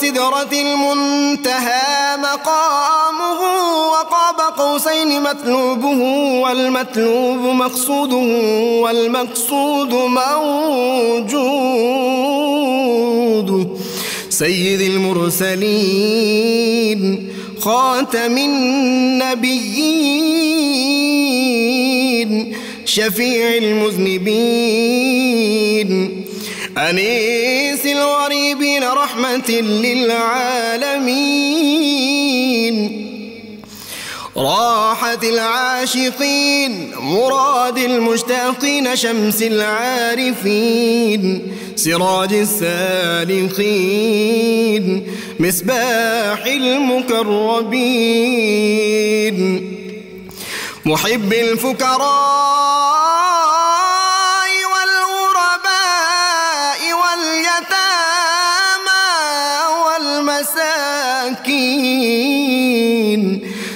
سدرة المنتهى مقامه وقاب قوسين مطلوبه والمطلوب مقصوده والمقصود موجود سيد المرسلين خاتم النبيين شفيع المذنبين أنيس الغريبين رحمة للعالمين راحة العاشقين مراد المشتاقين شمس العارفين سراج السالخين مصباح المقربين محب الفقراء والغرباء واليتامى والمساكين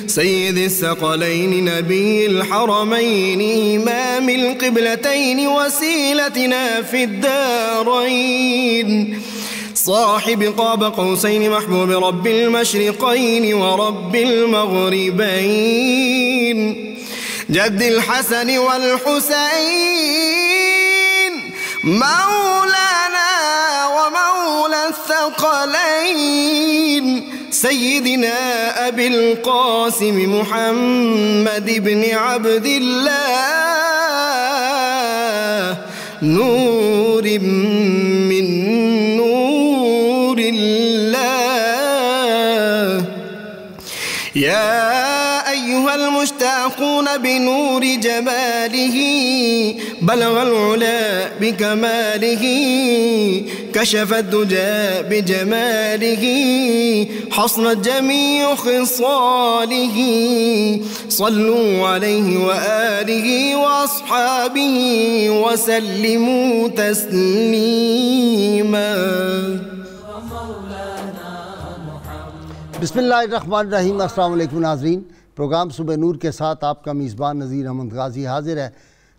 سيد الثقلين نبي الحرمين إمام القبلتين وسيلتنا في الدارين صاحب قاب قوسين محبوب رب المشرقين ورب المغربين جد الحسن والحسين مولانا ومولى الثقلين سيدنا أبي القاسم محمد بن عبد الله نور من نور الله يا أيها المشتاقون بنور جماله بلغ العلا بكماله كشف الدجى بجماله حصنت جميع خصاله صلوا عليه وآله وأصحابه وسلموا تسليما بسم اللہ الرحمن الرحیم۔ السلام علیکم ناظرین، پروگرام صبح نور کے ساتھ آپ کا میزبان نذیر احمد غازی حاضر ہے۔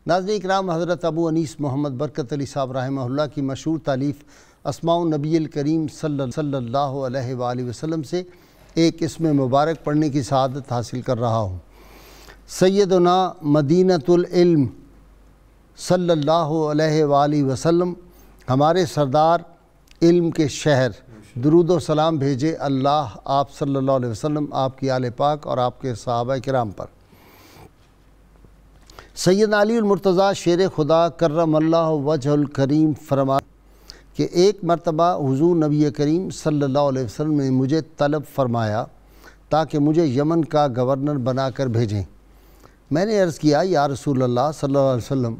ناظرین اکرام، حضرت ابو انیس محمد برکت علی صاحب رحمہ اللہ کی مشہور تالیف اسماء النبی الکریم صلی اللہ علیہ وآلہ وسلم سے ایک اسم مبارک پڑھنے کی سعادت حاصل کر رہا ہوں۔ سیدنا مدینۃ العلم صلی اللہ علیہ وآلہ وسلم، ہمارے سردار علم کے شہر، درود و سلام بھیجے اللہ آپ صلی اللہ علیہ وسلم، آپ کی آل پاک اور آپ کے صحابہ کرام پر۔ سیدنا علی المرتضیٰ شیر خدا کرم اللہ وجہ الکریم فرما کہ ایک مرتبہ حضور نبی کریم صلی اللہ علیہ وسلم نے مجھے طلب فرمایا تاکہ مجھے یمن کا گورنر بنا کر بھیجیں۔ میں نے عرض کیا، یا رسول اللہ صلی اللہ علیہ وسلم،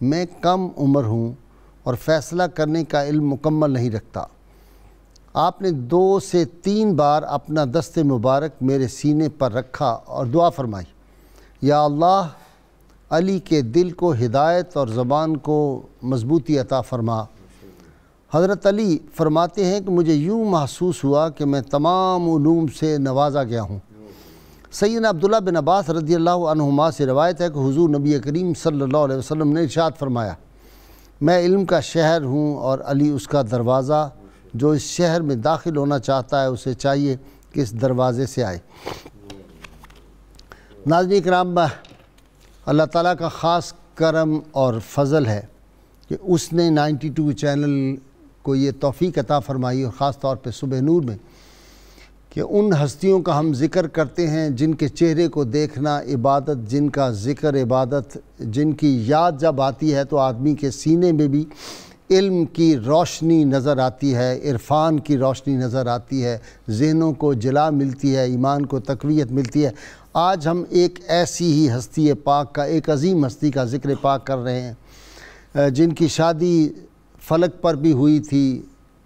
میں کم عمر ہوں اور فیصلہ کرنے کا علم مکمل نہیں رکھتا۔ آپ نے 2 سے 3 بار اپنا دست مبارک میرے سینے پر رکھا اور دعا فرمائی، یا اللہ علی کے دل کو ہدایت اور زبان کو مضبوطی عطا فرما۔ حضرت علی فرماتے ہیں کہ مجھے یوں محسوس ہوا کہ میں تمام علوم سے نوازا گیا ہوں۔ سیدنا عبداللہ بن عباس رضی اللہ عنہما سے روایت ہے کہ حضور نبی کریم صلی اللہ علیہ وسلم نے ارشاد فرمایا، میں علم کا شہر ہوں اور علی اس کا دروازہ، جو اس شہر میں داخل ہونا چاہتا ہے اسے چاہیے کہ اس دروازے سے آئے۔ ناظرین کرام، اللہ تعالیٰ کا خاص کرم اور فضل ہے کہ اس نے 92 چینل کو یہ توفیق عطا فرمائی، اور خاص طور پہ صبح نور میں، کہ ان ہستیوں کا ہم ذکر کرتے ہیں جن کے چہرے کو دیکھنا عبادت، جن کا ذکر عبادت، جن کی یاد جب آتی ہے تو آدمی کے سینے میں بھی علم کی روشنی نظر آتی ہے، عرفان کی روشنی نظر آتی ہے، ذہنوں کو جلا ملتی ہے، ایمان کو تقویت ملتی ہے۔ آج ہم ایک ایسی ہی ہستی پاک کا، ایک عظیم ہستی کا ذکر پاک کر رہے ہیں، جن کی شادی فلک پر بھی ہوئی تھی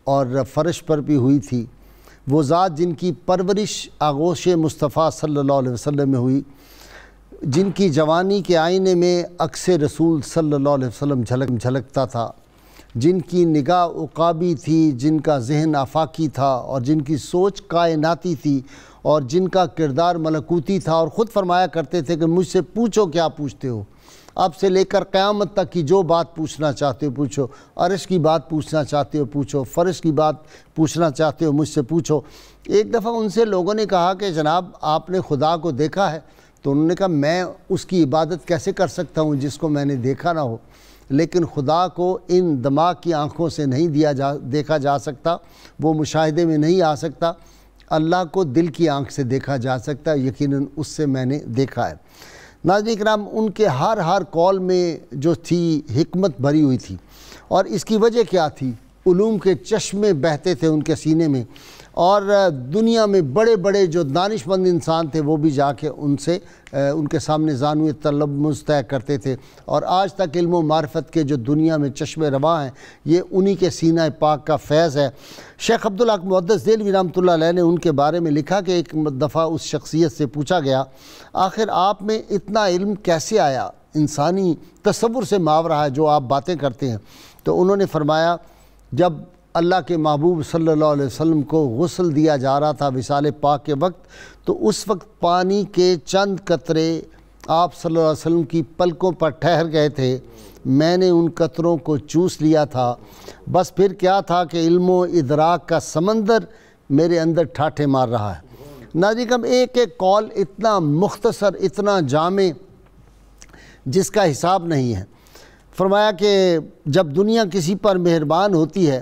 اور فرش پر بھی ہوئی تھی۔ وہ ذات جن کی پرورش آغوش مصطفیٰ صلی اللہ علیہ وسلم میں ہوئی، جن کی جوانی کے آئینے میں عکس رسول صلی اللہ علیہ وسلم جھلکتا تھا، جن کی نگاہ عقابی تھی، جن کا ذہن آفاقی تھا، اور جن کی سوچ کائناتی تھی، اور جن کا کردار ملکوتی تھا، اور خود فرمایا کرتے تھے کہ مجھ سے پوچھو کیا پوچھتے ہو، اب سے لے کر قیامت تک کی جو بات پوچھنا چاہتے ہو پوچھو، عرش کی بات پوچھنا چاہتے ہو پوچھو، فرش کی بات پوچھنا چاہتے ہو مجھ سے پوچھو۔ ایک دفعہ ان سے لوگوں نے کہا کہ جناب آپ نے خدا کو دیکھا ہے؟ تو انہوں نے کہا میں اس کی عبادت کیسے کر سکتا ہوں جس کو میں نے دیکھا نہ ہو؟ لیکن خدا کو ان دماغ کی آنکھوں سے نہیں دیکھا جا سکتا، وہ مشاہدے میں نہیں آ سکتا۔ اللہ کو دل کی آنکھ سے دیکھا جا سکتا ہے، یقیناً اس سے میں نے دیکھا ہے۔ ناظرین کرام، ان کے ہر قول میں جو تھی حکمت بھری ہوئی تھی، اور اس کی وجہ کیا تھی؟ علوم کے چشمے بہتے تھے ان کے سینے میں، اور دنیا میں بڑے بڑے جو دانشمند انسان تھے وہ بھی جا کے ان کے سامنے زانوِ تلمذ طے کرتے تھے، اور آج تک علم و معرفت کے جو دنیا میں چشمے رواں ہیں یہ انہی کے سینہ پاک کا فیض ہے۔ شیخ عبدالحق محدث دہلوی رحمۃ اللہ علیہ نے ان کے بارے میں لکھا کہ ایک دفعہ اس شخصیت سے پوچھا گیا آخر آپ میں اتنا علم کیسے آیا، انسانی تصور سے ماورا ہے جو آپ باتیں کرتے ہیں؟ تو انہوں نے فرمایا جب اللہ کے محبوب صلی اللہ علیہ وسلم کو غسل دیا جا رہا تھا وصال پاک کے وقت، تو اس وقت پانی کے چند قطرے آپ صلی اللہ علیہ وسلم کی پلکوں پر ٹھہر گئے تھے، میں نے ان قطروں کو چوس لیا تھا، بس پھر کیا تھا کہ علم و ادراک کا سمندر میرے اندر ٹھاٹھے مار رہا ہے۔ ناظرین، ایک قول اتنا مختصر، اتنا جامع، جس کا حساب نہیں ہے۔ فرمایا کہ جب دنیا کسی پر مہربان ہوتی ہے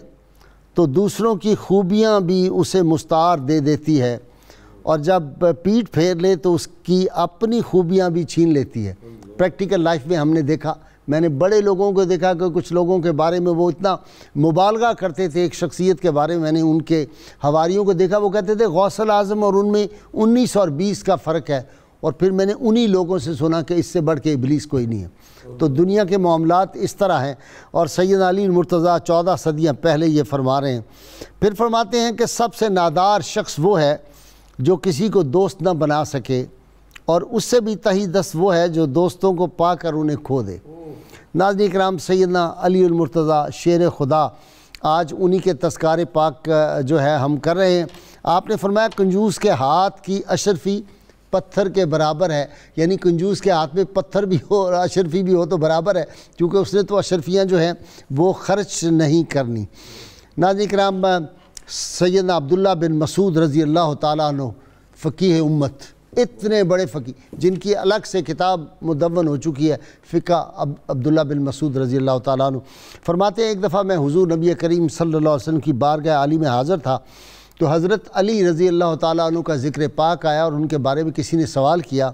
تو دوسروں کی خوبیاں بھی اسے مستعار دے دیتی ہے، اور جب پیٹھ پھیر لے تو اس کی اپنی خوبیاں بھی چھین لیتی ہے۔ پریکٹیکل لائف میں ہم نے دیکھا، میں نے بڑے لوگوں کو دیکھا کہ کچھ لوگوں کے بارے میں وہ اتنا مبالغہ کرتے تھے۔ ایک شخصیت کے بارے میں نے ان کے حواریوں کو دیکھا، وہ کہتے تھے غوث الاعظم اور ان میں 19 اور 20 کا فرق ہے، اور پھر میں نے انہی لوگوں سے سنا کہ اس سے بڑھ کے ابلیس کوئی نہیں ہے۔ تو دنیا کے معاملات اس طرح ہیں، اور سید علی مرتضیٰ 14 صدیاں پہلے یہ فرما رہے ہیں۔ پھر فرماتے ہیں کہ سب سے نادار شخص وہ ہے جو کسی کو دوست نہ بنا سکے، اور اس سے بھی تہی دست وہ ہے جو دوستوں کو پا کر انہیں کھو دے۔ ناظرین کرام، سیدنا علی المرتضیٰ شیر خدا، آج انہی کے تذکار پاک جو ہے ہم کر رہے ہیں۔ آپ نے فرمایا کنجوس کے ہاتھ کی اشرفی پتھر کے برابر ہے، یعنی کنجوس کے ہاتھ میں پتھر بھی ہو اور اشرفی بھی ہو تو برابر ہے، کیونکہ اس نے تو اشرفیاں جو ہیں وہ خرچ نہیں کرنی۔ ناظرین کرام، سیدنا عبداللہ بن مسعود رضی اللہ تعالیٰ عنہ فقیہ امت، اتنے بڑے فقیہ جن کی الگ سے کتاب مدون ہو چکی ہے، فقہ عبداللہ بن مسعود رضی اللہ تعالیٰ عنہ، فرماتے ہیں ایک دفعہ میں حضور نبی کریم صلی اللہ علیہ وسلم کی بارگاہ عالی میں حاضر تھا، تو حضرت علی رضی اللہ تعالیٰ عنہ کا ذکر پاک آیا، اور ان کے بارے میں کسی نے سوال کیا،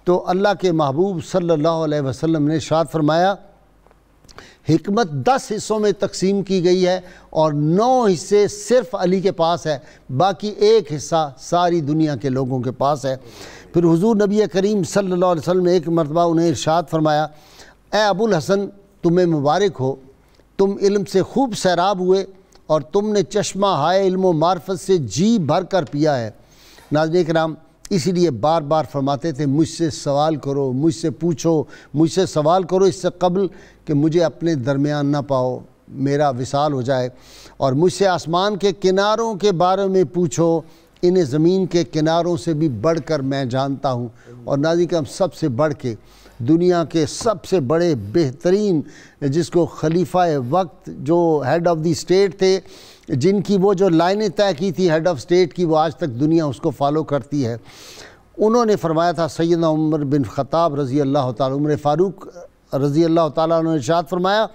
تو اللہ کے محبوب صلی اللہ علیہ وسلم نے ارشاد فرمایا حکمت 10 حصوں میں تقسیم کی گئی ہے، اور 9 حصے صرف علی کے پاس ہے، باقی 1 حصہ ساری دنیا کے لوگوں کے پاس ہے۔ پھر حضور نبی کریم صلی اللہ علیہ وسلم نے ایک مرتبہ انہیں ارشاد فرمایا اے ابو الحسن تمہیں مبارک ہو، تم علم سے خوب سیراب ہوئے، اور تم نے چشمہ ہائے علم و معرفت سے جی بھر کر پیا ہے۔ ناظرین کرام، اسی لیے بار بار فرماتے تھے مجھ سے سوال کرو، مجھ سے پوچھو، مجھ سے سوال کرو اس سے قبل کہ مجھے اپنے درمیان نہ پاؤ، میرا وصال ہو جائے، اور مجھ سے آسمان کے کناروں کے بارے میں پوچھو، انہیں زمین کے کناروں سے بھی بڑھ کر میں جانتا ہوں۔ اور ناظرین کرام، سب سے بڑھ کے دنیا کے سب سے بڑے بہترین، جس کو خلیفہ وقت جو ہیڈ آف دی اسٹیٹ تھے، جن کی وہ جو لائنیں طے کی تھی ہیڈ آف اسٹیٹ کی، وہ آج تک دنیا اس کو فالو کرتی ہے، انہوں نے فرمایا تھا، سیدنا عمر بن خطاب رضی اللہ تعالیٰ، عمر فاروق رضی اللہ تعالیٰ عنہ نے ارشاد فرمایا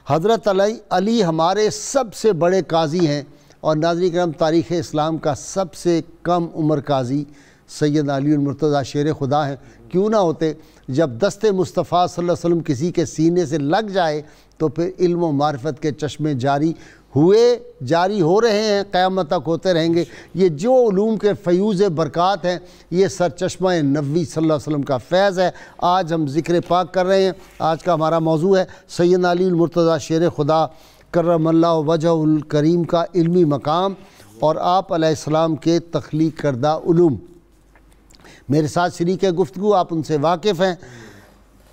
حضرت علی ہمارے سب سے بڑے قاضی ہیں، اور ناظرین کرام تاریخ اسلام کا سب سے کم عمر قاضی سید علی المرتضیٰ شیر خدا ہیں۔ کیوں نہ ہوتے؟ جب دست مصطفیٰ صلی اللہ علیہ وسلم کسی کے سینے سے لگ جائے تو پھر علم و معرفت کے چشمے جاری ہو رہے ہیں، قیامت تک ہوتے رہیں گے۔ یہ جو علوم کے فیوز برکات ہیں، یہ سرچشمہ نبوی صلی اللہ علیہ وسلم کا فیض ہے۔ آج ہم ذکر پاک کر رہے ہیں، آج کا ہمارا موضوع ہے سیدنا علی المرتضیٰ شیر خدا کرم اللہ وجہ الکریم کا علمی مقام اور آپ علیہ السلام کے تخلیق کردہ علوم۔ میرے ساتھ شریک ہے گفتگو، آپ ان سے واقف ہیں،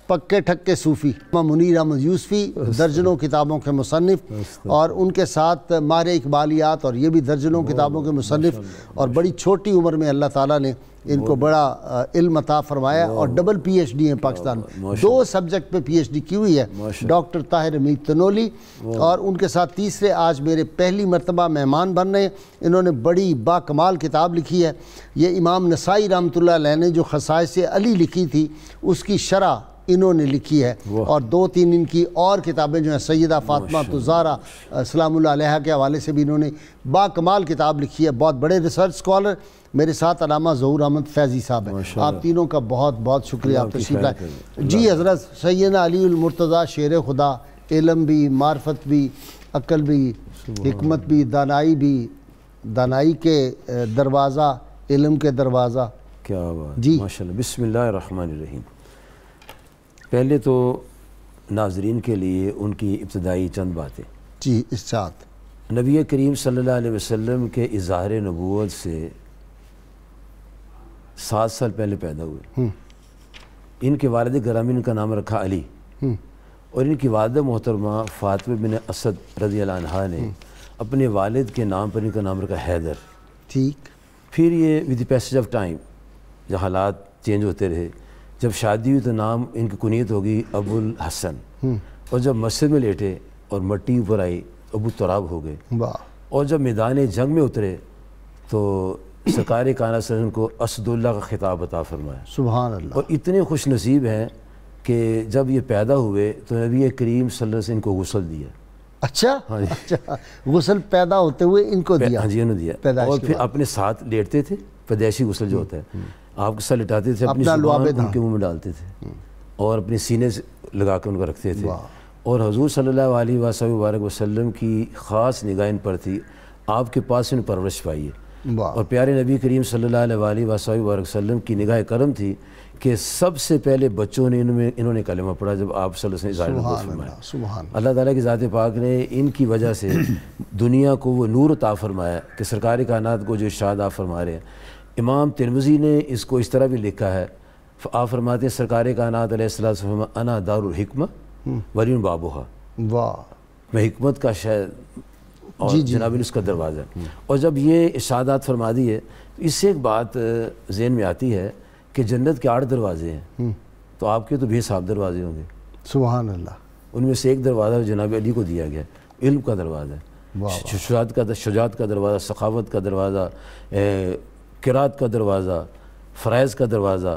پکے ٹھکے صوفی منیر احمد یوسفی درجنوں کتابوں کے مصنف، اور ان کے ساتھ ماہر اقبالیات، اور یہ بھی درجنوں کتابوں کے مصنف، اور بڑی چھوٹی عمر میں اللہ تعالیٰ نے ان کو بڑا علم عطا فرمایا، اور ڈبل پی ایچ ڈی ہیں پاکستان میں، 2 سبجیکٹ پہ پی ایچ ڈی کی ہوئی ہے ڈاکٹر طاہر حمید تنولی، اور ان کے ساتھ تیسرے آج میرے پہلی مرتبہ مہمان بن رہے ہیں، انہوں نے بڑی با کمال کتاب لکھی ہے، یہ امام نسائی رحمۃ اللہ علیہ نے جو خصائص علی لکھی تھی اس کی شرح انہوں نے لکھی ہے، اور 2-3 ان کی اور کتابیں جو ہیں سیدہ فاطمہ الزہرا سلام اللہ علیہا کے حوالے سے بھی انہوں نے با کمال کتاب لکھی ہے، بہت بڑے ریسرچ اسکالر۔ میرے ساتھ علامہ ظہور احمد فیضی صاحب ہیں، آپ تینوں کا بہت بہت شکریہ، آپ تشریف لائے۔ جی حضرت سیدنا علی المرتضیٰ شیر خدا، علم بھی، معرفت بھی، عقل بھی، حکمت بھی، دانائی بھی، دانائی کے دروازہ، علم کے دروازہ، کیا بات جی ماشاءاللہ۔ بسم اللہ الرحمن الرحیم۔ پہلے تو ناظرین کے لیے ان کی ابتدائی چند باتیں۔ جی ارشاد۔ نبی کریم صلی اللہ علیہ وسلم کے اظہار نبوت سے 7 سال پہلے پیدا ہوئے۔ ان کے والد گرامی ان کا نام رکھا علی، اور ان کی والدہ محترمہ فاطمہ بن اسد رضی اللہ عنہا نے اپنے والد کے نام پر ان کا نام رکھا حیدر۔ ٹھیک۔ پھر یہ with the passage of time جب حالات چینج ہوتے رہے، جب شادی ہوئی تو نام ان کی کنیت ہوگی ابو الحسن، اور جب مسجد میں لیٹے اور مٹی اوپر آئی تو ابو تراب ہو گئے، اور جب میدان جنگ میں اترے تو سرکار کائنات صلی اللہ علیہ وسلم کو اسد اللہ کا خطاب عطا فرمایا۔ سبحان اللہ۔ اور اتنے خوش نصیب ہیں کہ جب یہ پیدا ہوئے تو نبی کریم صلی اللہ علیہ وسلم ان کو غسل دیا۔ اچھا غسل پیدا ہوتے ہوئے ان کو دیا؟ ہاں جی انہوں نے دیا، اور پھر اپنے ساتھ لیٹتے تھے، پیدائشی غسل جو ہوتا ہے آپ کے ساتھ لٹاتے تھے، اپنی زبان ان کے منہ میں ڈالتے تھے اور اپنے سینے سے لگا کے ان کو رکھتے تھے، اور حضور صلی اللہ علیہ وآلہ وسلم کی خاص نگاہ ان پر تھی، آپ کے پاس ان پرورش پائی ہے، اور پیارے نبی کریم صلی اللہ علیہ وآلہ وسلم کی نگاہ کرم تھی کہ سب سے پہلے بچوں نے انہوں نے کلمہ پڑھا جب آپ صلی اللہ علیہ وسلم اظہار نبوت فرمایا۔ اللہ تعالیٰ کی ذات پاک نے ان کی وجہ سے دنیا کو وہ نور عطا فرمایا کہ سرکار کائنات کو جو ارشاد آپ فرما رہے ہیں۔ امام ترمذی نے اس کو اس طرح بھی لکھا ہے، آپ فرماتے ہیں سرکار کائنات علیہ السلام انا دار الحکمہ ورین بابوہا، میں حکمت کا شہر اور جناب اس کا دروازہ۔ اور جب یہ ارشادات فرما دی ہے تو اس سے ایک بات ذہن میں آتی ہے کہ جنت کے 8 دروازے ہیں، تو آپ کے تو بھی 7 دروازے ہوں گے۔ سبحان اللہ۔ ان میں سے ایک دروازہ جناب علی کو دیا گیا، علم کا دروازہ ہے، شجاعت کا دروازہ، سخاوت کا دروازہ، قرات کا دروازہ، فرائض کا دروازہ،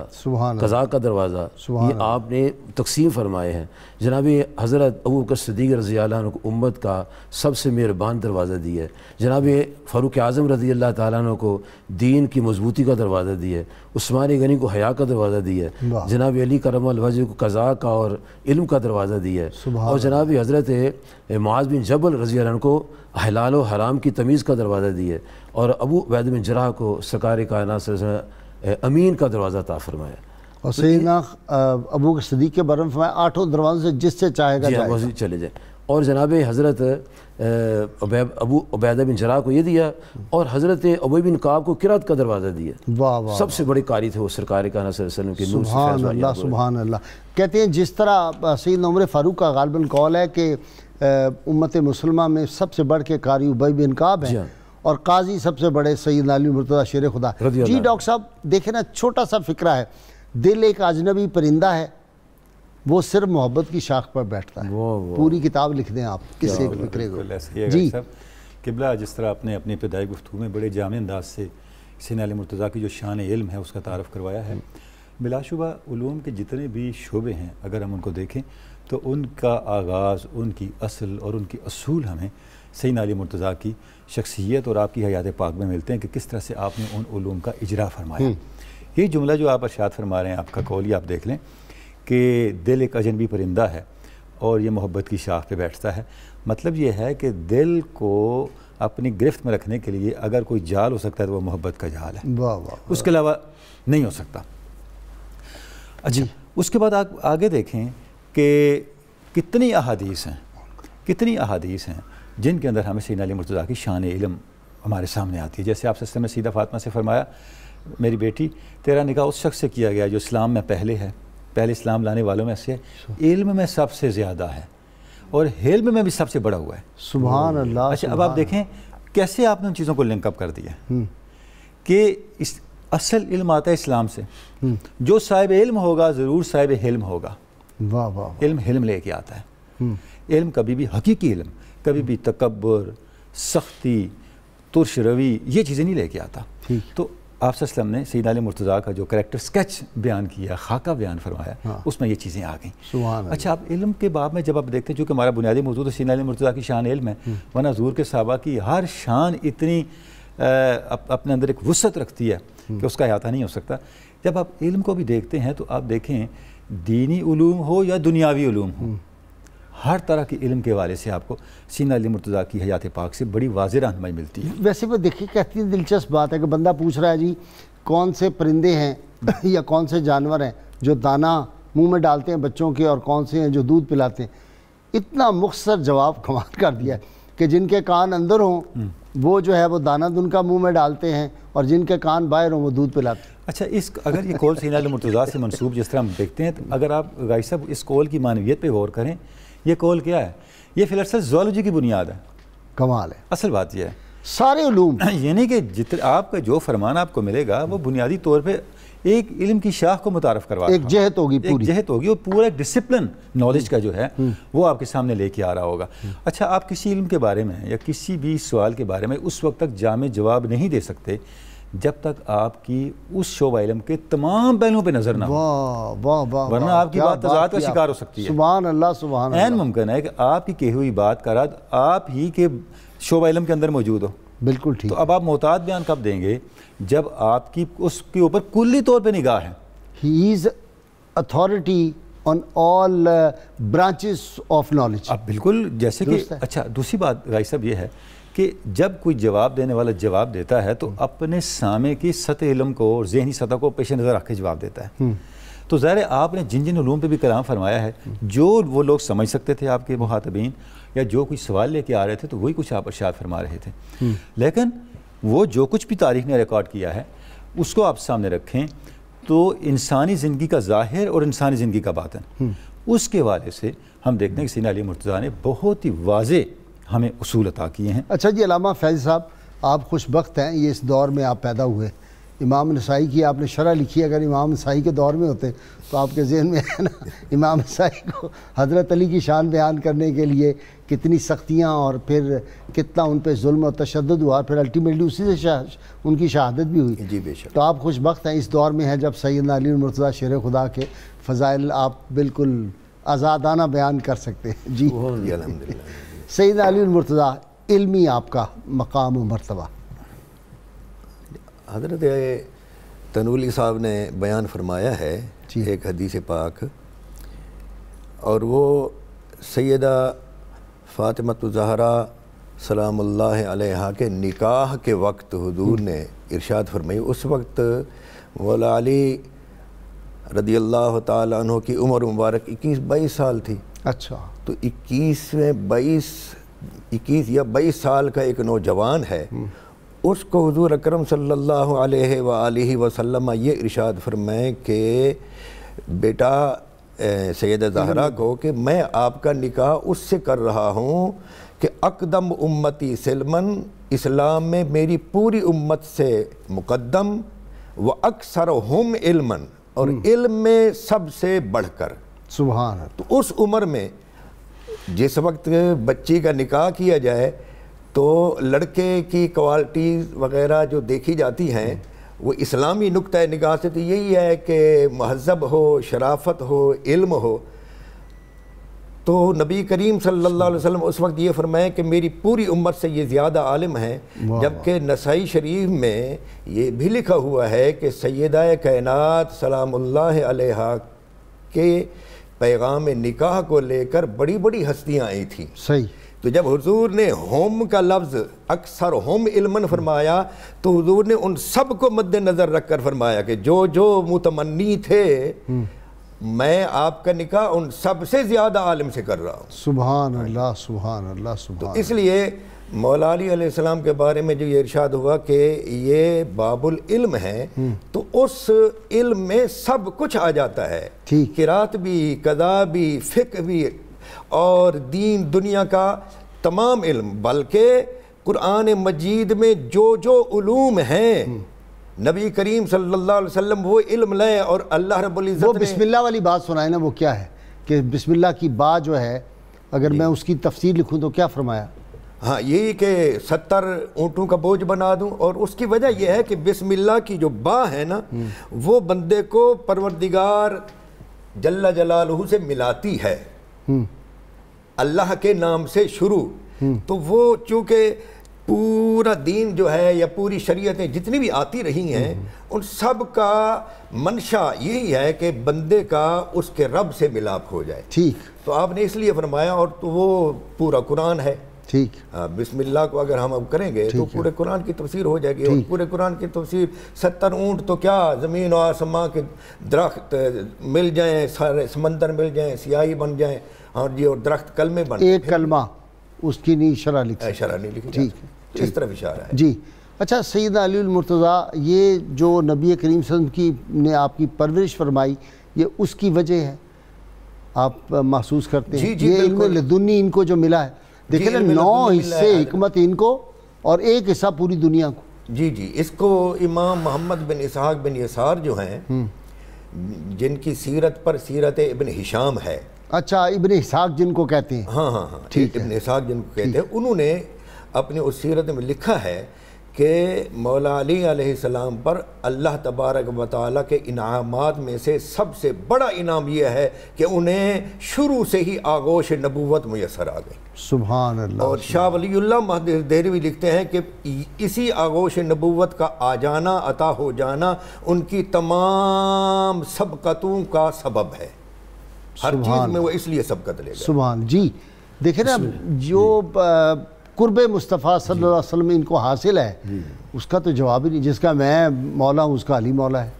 قضاء کا دروازہ، یہ آپ نے تقسیم فرمائے ہیں۔ جناب حضرت ابوبکر صدیق رضی اللہ عنہ کو امت کا سب سے مہربان دروازہ دیا ہے، جناب فاروق اعظم رضی اللہ تعالیٰ عنہ کو دین کی مضبوطی کا دروازہ دیا ہے، عثمان غنی کو حیا کا دروازہ دیا ہے، جناب علی کرم اللہ وجہ کو قضاء کا اور علم کا دروازہ دیا ہے، اور جناب حضرت معاذ بن جبل رضی اللہ عنہ کو حلال و حرام کی تمیز کا دروازہ دیا ہے، اور ابو عبیدہ بن جراح کو سرکار کائنات صلی اللہ علیہ وسلم امین کا دروازہ عطا فرمایا۔ اور سیدنا ابو بکر صدیق کے بارے میں فرمایا 8 دروازوں سے جس سے چاہے گا جائے چلے جائے، اور جناب حضرت ابو عبیدہ بن جراح کو یہ دیا، اور حضرت ابی بن کعب کو قرات کا دروازہ دیا۔ سب سے بڑے قاری تھے وہ سرکار کائنات صلی اللہ علیہ وسلم کے نور سے فیض سبحان اللہ سبحان اللہ۔ کہتے ہیں جس طرح سیدنا عمر فاروق کا غالباً قول ہے کہ امت مسلمہ میں سب سے بڑھ کے قاری ابی بن کعب ہے، اور قاضی سب سے بڑے سیدنا علی مرتضیٰ شیر خدا۔ جی ڈاکٹر صاحب دیکھیں نا، چھوٹا سا فکرہ ہے، دل ایک اجنبی پرندہ ہے، وہ صرف محبت کی شاخ پر بیٹھتا ہے۔ پوری کتاب لکھ دیں آپ کس ایک فکرے کو۔ جی قبلہ، جس طرح آپ نے اپنی ابتدائی گفتگو میں بڑے جامع انداز سے سیدنا علی مرتضیٰ کی جو شان علم ہے اس کا تعارف کروایا ہے، بلا شبہ علوم کے جتنے بھی شعبے ہیں اگر ہم ان کو دیکھیں تو ان کا آغاز، ان کی اصل اور ان کی اصول ہمیں سیدنا علی مرتضیٰ کی شخصیت اور آپ کی حیات پاک میں ملتے ہیں کہ کس طرح سے آپ نے ان علوم کا اجرا فرمایا۔ یہ جملہ جو آپ ارشاد فرما رہے ہیں، آپ کا قول ہی آپ دیکھ لیں کہ دل ایک اجنبی پرندہ ہے اور یہ محبت کی شاخ پہ بیٹھتا ہے، مطلب یہ ہے کہ دل کو اپنی گرفت میں رکھنے کے لیے اگر کوئی جال ہو سکتا ہے تو وہ محبت کا جال ہے، اس کے علاوہ نہیں ہو سکتا۔ اچھا، اس کے بعد آپ آگے دیکھیں کہ کتنی احادیث ہیں جن کے اندر ہمیں سیدنا علی مرتضیٰ کی شان علم ہمارے سامنے آتی ہے۔ جیسے آپ سستے میں سیدہ فاطمہ سے فرمایا، میری بیٹی تیرا نکاح اس شخص سے کیا گیا جو اسلام میں پہلے ہے، پہلے اسلام لانے والوں میں سے علم میں سب سے زیادہ ہے اور حلم میں بھی سب سے بڑا ہوا ہے. سبحان اللہ. اچھا اب آپ دیکھیں کیسے آپ نے ان چیزوں کو لنک اپ کر دیا کہ اصل علم آتا ہے اسلام سے. جو صاحب علم ہوگا ضرور صاحب حلم ہوگا. واہ واہ. علم حلم لے کے آتا ہے. علم کبھی بھی حقیقی علم کبھی بھی تکبر، سختی، ترش روی یہ چیزیں نہیں لے کے آتا. تو آپ صلی اللہ علیہ وسلم نے سیدنا علی مرتضیٰ کا جو کریکٹر سکیچ بیان کیا، خاکہ بیان فرمایا، اس میں یہ چیزیں آ گئیں. اچھا آپ علم کے باب میں جب آپ دیکھتے ہیں چونکہ ہمارا بنیادی موضوع تو سیدنا علی مرتضیٰ کی شان علم ہے، ورنہ حضور کے صحابہ کی ہر شان اتنی اپنے اندر ایک وسعت رکھتی ہے کہ اس کا احاطہ نہیں ہو سکتا. جب آپ علم کو بھی دیکھتے ہیں تو آپ دیکھیں دینی علوم ہو یا دنیاوی علوم ہو، ہر طرح کے علم کے حوالے سے آپ کو سیدنا علی مرتضیٰ کی حیات پاک سے بڑی واضح رہنمائی ملتی ہے. ویسے وہ دیکھیے کہتی دلچسپ بات ہے کہ بندہ پوچھ رہا ہے جی کون سے پرندے ہیں یا کون سے جانور ہیں جو دانہ منہ میں ڈالتے ہیں بچوں کے اور کون سے ہیں جو دودھ پلاتے ہیں. اتنا مختصر جواب کمال کر دیا ہے کہ جن کے کان اندر ہوں وہ جو ہے وہ دانہ دن کا منہ میں ڈالتے ہیں اور جن کے کان باہر ہوں وہ دودھ پلاتے ہیں. اچھا اگر یہ قول سیدنا علی مرتضیٰ سے منسوب جس طرح ہم دیکھتے ہیں تو اگر آپ غازی صاحب اس قول کی معنویت پہ غور کریں، یہ قول کیا ہے؟ یہ فی الحال زوالوجی کی بنیاد ہے. کمال ہے. اصل بات یہ ہے سارے علوم یعنی کہ آپ کا جو فرمان آپ کو ملے گا وہ بنیادی طور پہ ایک علم کی شاخ کو متعارف کروا رہا، ایک جہت ہوگی پوری، ایک جہت ہوگی اور پورا ایک ڈسپلن نالج کا جو ہے وہ آپ کے سامنے لے کے آ رہا ہوگا. اچھا آپ کسی علم کے بارے میں یا کسی بھی سوال کے بارے میں اس وقت تک جامع جواب نہیں دے سکتے جب تک آپ کی اس شعبہ علم کے تمام پہلوؤں پہ نظر نہ ہو، ورنہ آپ کی بات تضاد کا شکار ہو سکتی ہے. سبحان اللہ سبحان اللہ. عین ممکن ہے کہ آپ کی کہی ہوئی بات کا رد آپ ہی کے شعبہ علم کے اندر موجود ہو. بالکل ٹھیک. تو اب آپ محتاط بیان کب دیں گے؟ جب آپ کی اس کے اوپر کلی طور پہ نگاہ ہے. He is authority on all branches of knowledge. اب بالکل جیسے کہ اچھا دوسری بات غازی صاحب یہ ہے کہ جب کوئی جواب دینے والا جواب دیتا ہے تو اپنے سامع کی سطح علم کو اور ذہنی سطح کو پیش نظر رکھ کے جواب دیتا ہے. تو ظاہر ہے آپ نے جن علوم پہ بھی کلام فرمایا ہے جو وہ لوگ سمجھ سکتے تھے آپ کے مخاطبین یا جو کوئی سوال لے کے آ رہے تھے تو وہی کچھ آپ ارشاد فرما رہے تھے. لیکن وہ جو کچھ بھی تاریخ نے ریکارڈ کیا ہے اس کو آپ سامنے رکھیں تو انسانی زندگی کا ظاہر اور انسانی زندگی کا باطن اس کے حوالے سے ہم دیکھتے ہیں کہ سیدنا علی مرتضیٰ نے بہت ہی واضح ہمیں اصول عطا کیے ہیں. اچھا جی علامہ فیض صاحب آپ خوش بخت ہیں، یہ اس دور میں آپ پیدا ہوئے. امام نسائی کی آپ نے شرح لکھی، اگر امام نسائی کے دور میں ہوتے تو آپ کے ذہن میں ہے نا امام نسائی کو حضرت علی کی شان بیان کرنے کے لیے کتنی سختیاں اور پھر کتنا ان پہ ظلم و تشدد ہوا، پھر الٹیمیٹلی اسی سے ان کی شہادت بھی ہوئی. جی بے شک. تو آپ خوش بخت ہیں اس دور میں ہیں جب سیدنا علی مرتضیٰ شیر خدا کے فضائل آپ بالکل آزادانہ بیان کر سکتے ہیں. جی الحمدللہ. سیدنا علی مرتضیٰ علمی آپ کا مقام و مرتبہ. حضرت تنولی صاحب نے بیان فرمایا ہے ایک حدیث پاک، اور وہ سیدہ فاطمۃ الزہرا سلام اللہ علیہا کے نکاح کے وقت حضور نے ارشاد فرمائی. اس وقت مولا علی رضی اللہ تعالیٰ عنہ کی عمر مبارک 21-22 سال تھی. اچھا. تو 21 یا 22 سال کا ایک نوجوان ہے، اس کو حضور اکرم صلی اللہ علیہ وآلہ وسلم یہ ارشاد فرمائے کہ بیٹا سیدہ زہرا کو کہ میں آپ کا نکاح اس سے کر رہا ہوں کہ اقدم امتی سلمن، اسلام میں میری پوری امت سے مقدم، و اکثرہم علمن، اور علم میں سب سے بڑھ کر. سبحان اللہ. تو اس عمر میں جس وقت بچی کا نکاح کیا جائے تو لڑکے کی کوالٹیز وغیرہ جو دیکھی جاتی ہیں وہ اسلامی نقطہ نگاہ سے تو یہی ہے کہ مہذب ہو، شرافت ہو، علم ہو. تو نبی کریم صلی اللہ علیہ وسلم اس وقت یہ فرمائے کہ میری پوری امت سے یہ زیادہ عالم ہیں. جبکہ نسائی شریف میں یہ بھی لکھا ہوا ہے کہ سیدہ کائنات سلام اللہ علیہا کے پیغام نکاح کو لے کر بڑی بڑی ہستیاں آئی تھیں. صحیح. تو جب حضور نے ہوم کا لفظ اکثر ہوم علمن فرمایا تو حضور نے ان سب کو مد نظر رکھ کر فرمایا کہ جو متمنی تھے میں آپ کا نکاح ان سب سے زیادہ عالم سے کر رہا ہوں. سبحان اللہ سبحان اللہ سبحان. تو اس لیے مولا علی علیہ السلام کے بارے میں جو یہ ارشاد ہوا کہ یہ باب العلم ہے، تو اس علم میں سب کچھ آ جاتا ہے، قرات بھی، قضاء بھی، فقہ بھی، اور دین دنیا کا تمام علم. بلکہ قرآن مجید میں جو علوم ہیں نبی کریم صلی اللہ علیہ وسلم وہ علم لائے، اور اللہ رب العزت وہ بسم اللہ والی بات سنائے نا، وہ کیا ہے کہ بسم اللہ کی بات جو ہے اگر میں اس کی تفسیر لکھوں تو کیا فرمایا؟ ہاں یہی کہ 70 اونٹوں کا بوجھ بنا دوں، اور اس کی وجہ یہ ہے کہ بسم اللہ کی جو با ہے نا وہ بندے کو پروردگار جل جلالہ سے ملاتی ہے، اللہ کے نام سے شروع. تو وہ چونکہ پورا دین جو ہے یا پوری شریعتیں جتنی بھی آتی رہی ہیں ان سب کا منشا یہی ہے کہ بندے کا اس کے رب سے ملاپ ہو جائے. ٹھیک. تو آپ نے اس لیے فرمایا، اور تو وہ پورا قرآن ہے. ٹھیک. بسم اللہ کو اگر ہم اب کریں گے تو پورے قرآن کی تفسیر ہو جائے گی. اور پورے قرآن کی تفسیر 70 اونٹ تو کیا، زمین و آسمان کے درخت مل جائیں، سارے سمندر مل جائیں، سیاہی بن جائیں، اور جی اور درخت کلمے بن جائیں، ایک کلمہ اس کی نہیں شرح لکھی. شرح نہیں لکھی. ٹھیک. اس طرف اشارہ ہے. جی. اچھا سیدنا علی المرتضیٰ، یہ جو نبی کریم صلی اللہ علیہ وسلم نے آپ کی پرورش فرمائی، یہ اس کی وجہ ہے آپ محسوس کرتے ہیں؟ یہ علم لدنی ان کو جو ملا ہے، دیکھیں نا 9 حصے حکمت ان کو اور 1 حصہ پوری دنیا کو. جی اس کو امام محمد بن اسحاق بن یسار جو ہیں، جن کی سیرت پر سیرت ابن ہشام ہے. اچھا، ابن اسحاق جن کو کہتے ہیں. ہاں ابن اسحاق جن کو کہتے ہیں، انہوں نے اپنی اس سیرت میں لکھا ہے کہ مولا علی علیہ السلام پر اللہ تبارک و تعالیٰ کے انعامات میں سے سب سے بڑا انعام یہ ہے کہ انہیں شروع سے ہی آغوش نبوت میسر آ گئی. سبحان اللہ. اور شاہ ولی اللہ محدث دہلوی لکھتے ہیں کہ اسی آغوش نبوت کا آ جانا، عطا ہو جانا ان کی تمام سبقتوں کا سبب ہے. ہر چیز میں وہ اس لیے سبقت لے گئے. سبحان. جی دیکھیں نا، جو قرب مصطفیٰ صلی اللہ علیہ وسلم ان کو حاصل ہے اس کا تو جواب ہی نہیں. جس کا میں مولا ہوں اس کا علی مولا ہے.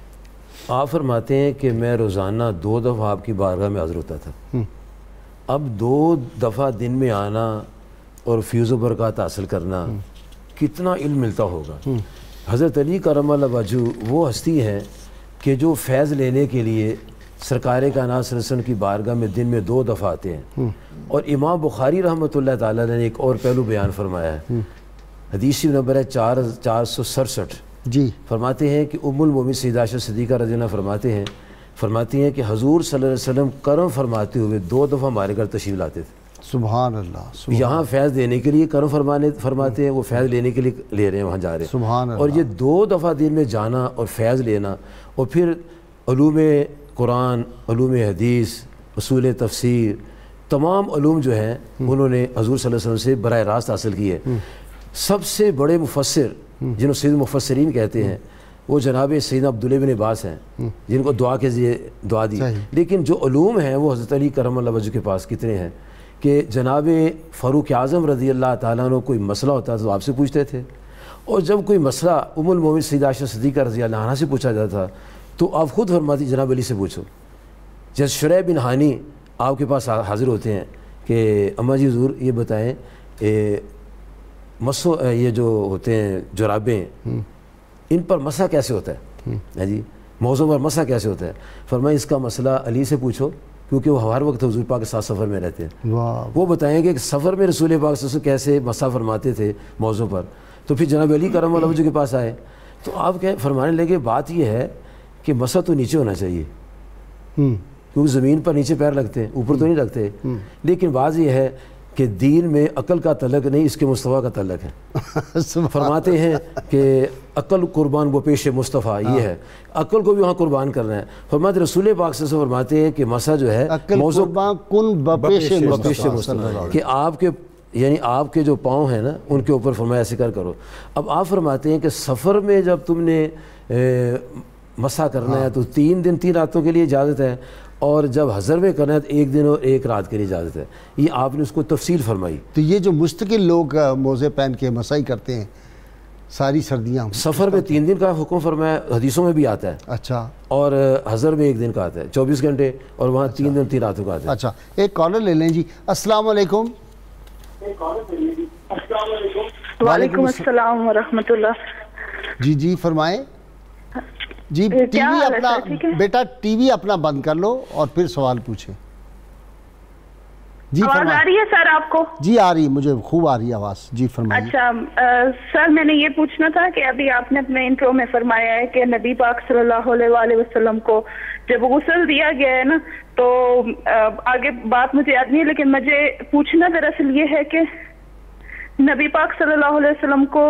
آپ فرماتے ہیں کہ میں روزانہ 2 دفعہ آپ کی بارگاہ میں حاضر ہوتا تھا. اب 2 دفعہ دن میں آنا اور فیض و برکات حاصل کرنا، کتنا علم ملتا ہوگا. حضرت علی کرم اللہ وجہ وہ ہستی ہیں کہ جو فیض لینے کے لیے سرکار کائنات صلی اللہ علیہ وسلم کی بارگاہ میں دن میں 2 دفعہ آتے ہیں. اور امام بخاری رحمۃ اللہ تعالیٰ نے ایک اور پہلو بیان فرمایا ہے، حدیث نمبر ہے 4467. جی فرماتے ہیں کہ ام المومنین سیدہ عائشہ صدیقہ رضی اللہ عنہا فرماتی ہیں کہ حضور صلی اللہ علیہ وسلم کرم فرماتے ہوئے 2 دفعہ ہمارے گھر تشریف لاتے تھے. سبحان اللہ. یہاں فیض دینے کے لیے کرم فرماتے ہیں، وہ فیض لینے کے لیے لے رہے ہیں، وہاں جا رہے ہیں. سبحان اللہ. اور یہ 2 دفعہ دن میں جانا اور فیض لینا، اور پھر علوم قرآن، علوم حدیث، اصول تفسیر، تمام علوم جو ہیں انہوں نے حضور صلی اللہ علیہ وسلم سے براہ راست حاصل کی ہے. سب سے بڑے مفسر جنہوں سید مفسرین کہتے ہیں وہ جناب سیدنا عبداللہ بن عباس ہیں، جن کو دعا کے ذریعے دعا دی. لیکن جو علوم ہیں وہ حضرت علی کرم اللہ وجہ کے پاس کتنے ہیں کہ جناب فاروق اعظم رضی اللہ تعالیٰ عنہ کوئی مسئلہ ہوتا تو آپ سے پوچھتے تھے، اور جب کوئی مسئلہ ام المومنین سیدہ عائشہ صدیقہ رضی اللہ عنہا سے پوچھا جاتا تھا تو آپ خود فرماتی جناب علی سے پوچھو. جیسے شریح بن ہانی آپ کے پاس حاضر ہوتے ہیں کہ اماں جی حضور یہ بتائیں یہ جو ہوتے ہیں جرابیں ان پر مسح کیسے ہوتا ہے جی، موضوع پر مسح کیسے ہوتا ہے؟ فرمایا اس کا مسئلہ علی سے پوچھو کیونکہ وہ ہر وقت حضور پاک کے ساتھ سفر میں رہتے ہیں. وہ بتائیں گے کہ سفر میں رسول پاک صلی اللہ علیہ وسلم کیسے مسح فرماتے تھے موضوع پر. تو پھر جناب علی کرم اللہ وجہ کے پاس آئے تو آپ فرمانے لگے بات یہ ہے کہ مسح تو نیچے ہونا چاہیے کیونکہ زمین پر نیچے پیر لگتے ہیں، اوپر تو نہیں لگتے. لیکن بات یہ ہے کہ دین میں عقل کا تعلق نہیں، اس کے مصطفیٰ کا تعلق ہے. فرماتے ہیں کہ عقل قربان وہ پیش مصطفیٰ، یہ ہے عقل کو بھی وہاں قربان کرنا ہے. فرماتے رسول پاک صلی اللہ علیہ وسلم فرماتے ہیں کہ مسح جو ہے موضوع کہ آپ کے یعنی آپ کے جو پاؤں ہیں نا ان کے اوپر فرمایا ذکر کرو. اب آپ فرماتے ہیں کہ سفر میں جب تم نے مسح کرنا ہے تو 3 دن 3 راتوں کے لیے اجازت ہے، اور جب حضر میں کرنا ہے تو 1 دن اور 1 رات کے لیے اجازت ہے. یہ آپ نے اس کو تفصیل فرمائی. تو یہ جو مستقل لوگ موزے پہن کے مسائی کرتے ہیں ساری سردیاں سفر میں 3 دن کا حکم فرمایا، حدیثوں میں بھی آتا ہے. اچھا. اور حضر میں 1 دن کا آتا ہے، 24 گھنٹے، اور وہاں 3 دن 3 راتوں کا آتا ہے. اچھا ایک کالر لے لیں جی. السلام علیکم. وعلیکم السلام ورحمۃ اللہ. جی فرمائیں. جی ٹی وی اپنا بیٹا ٹی وی اپنا بند کر لو اور پھر سوال پوچھیں. جی آواز آ رہی ہے سر آپ کو؟ جی آ رہی ہے، مجھے خوب آ رہی ہے آواز. جی فرمائیں. اچھا سر میں نے یہ پوچھنا تھا کہ ابھی آپ نے اپنے انٹرو میں فرمایا ہے کہ نبی پاک صلی اللہ علیہ وآلہ وسلم کو جب غسل دیا گیا ہے نا تو آگے بات مجھے یاد نہیں ہے، لیکن مجھے پوچھنا دراصل یہ ہے کہ نبی پاک صلی اللہ علیہ وسلم کو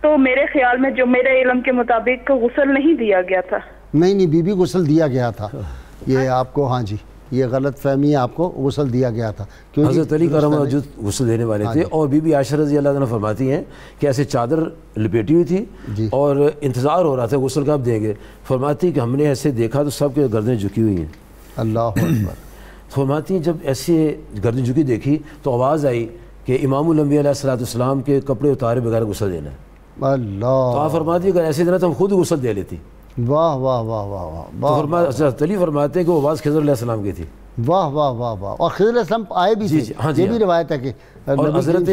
تو میرے خیال میں جو میرے علم کے مطابق غسل نہیں دیا گیا تھا. نہیں بی بی غسل دیا گیا تھا. یہ آپ کو ہاں جی یہ غلط فہمی ہے، آپ کو غسل دیا گیا تھا. حضرت علی کرم اللہ وجہ غسل دینے والے تھے، اور بی بی عائشہ رضی اللہ عنہ فرماتی ہیں کہ ایسے چادر لپیٹی ہوئی تھی اور انتظار ہو رہا تھا غسل کب دیں گے. فرماتی کہ ہم نے ایسے دیکھا تو سب کے گردنیں جھکی ہوئی ہیں. اللہ اکبر. فرماتی ہیں جب ایسے گردن جھکی دیکھی تو آواز آئی کہ امام الانبیاء علیہ السلام کے کپڑے اتارے بغیر غسل دینا ہے. اللہ. تو آپ فرماتی اگر ایسے دینا تو ہم خود غسل دے لیتی. واہ واہ واہ واہ واہ. حضرت علی فرماتے ہیں کہ وہ آواز خضر علیہ السلام کی تھی. واہ واہ واہ واہ. اور خضر علیہ السلام آئے بھی تھے. یہ بھی روایت ہے کہ حضرت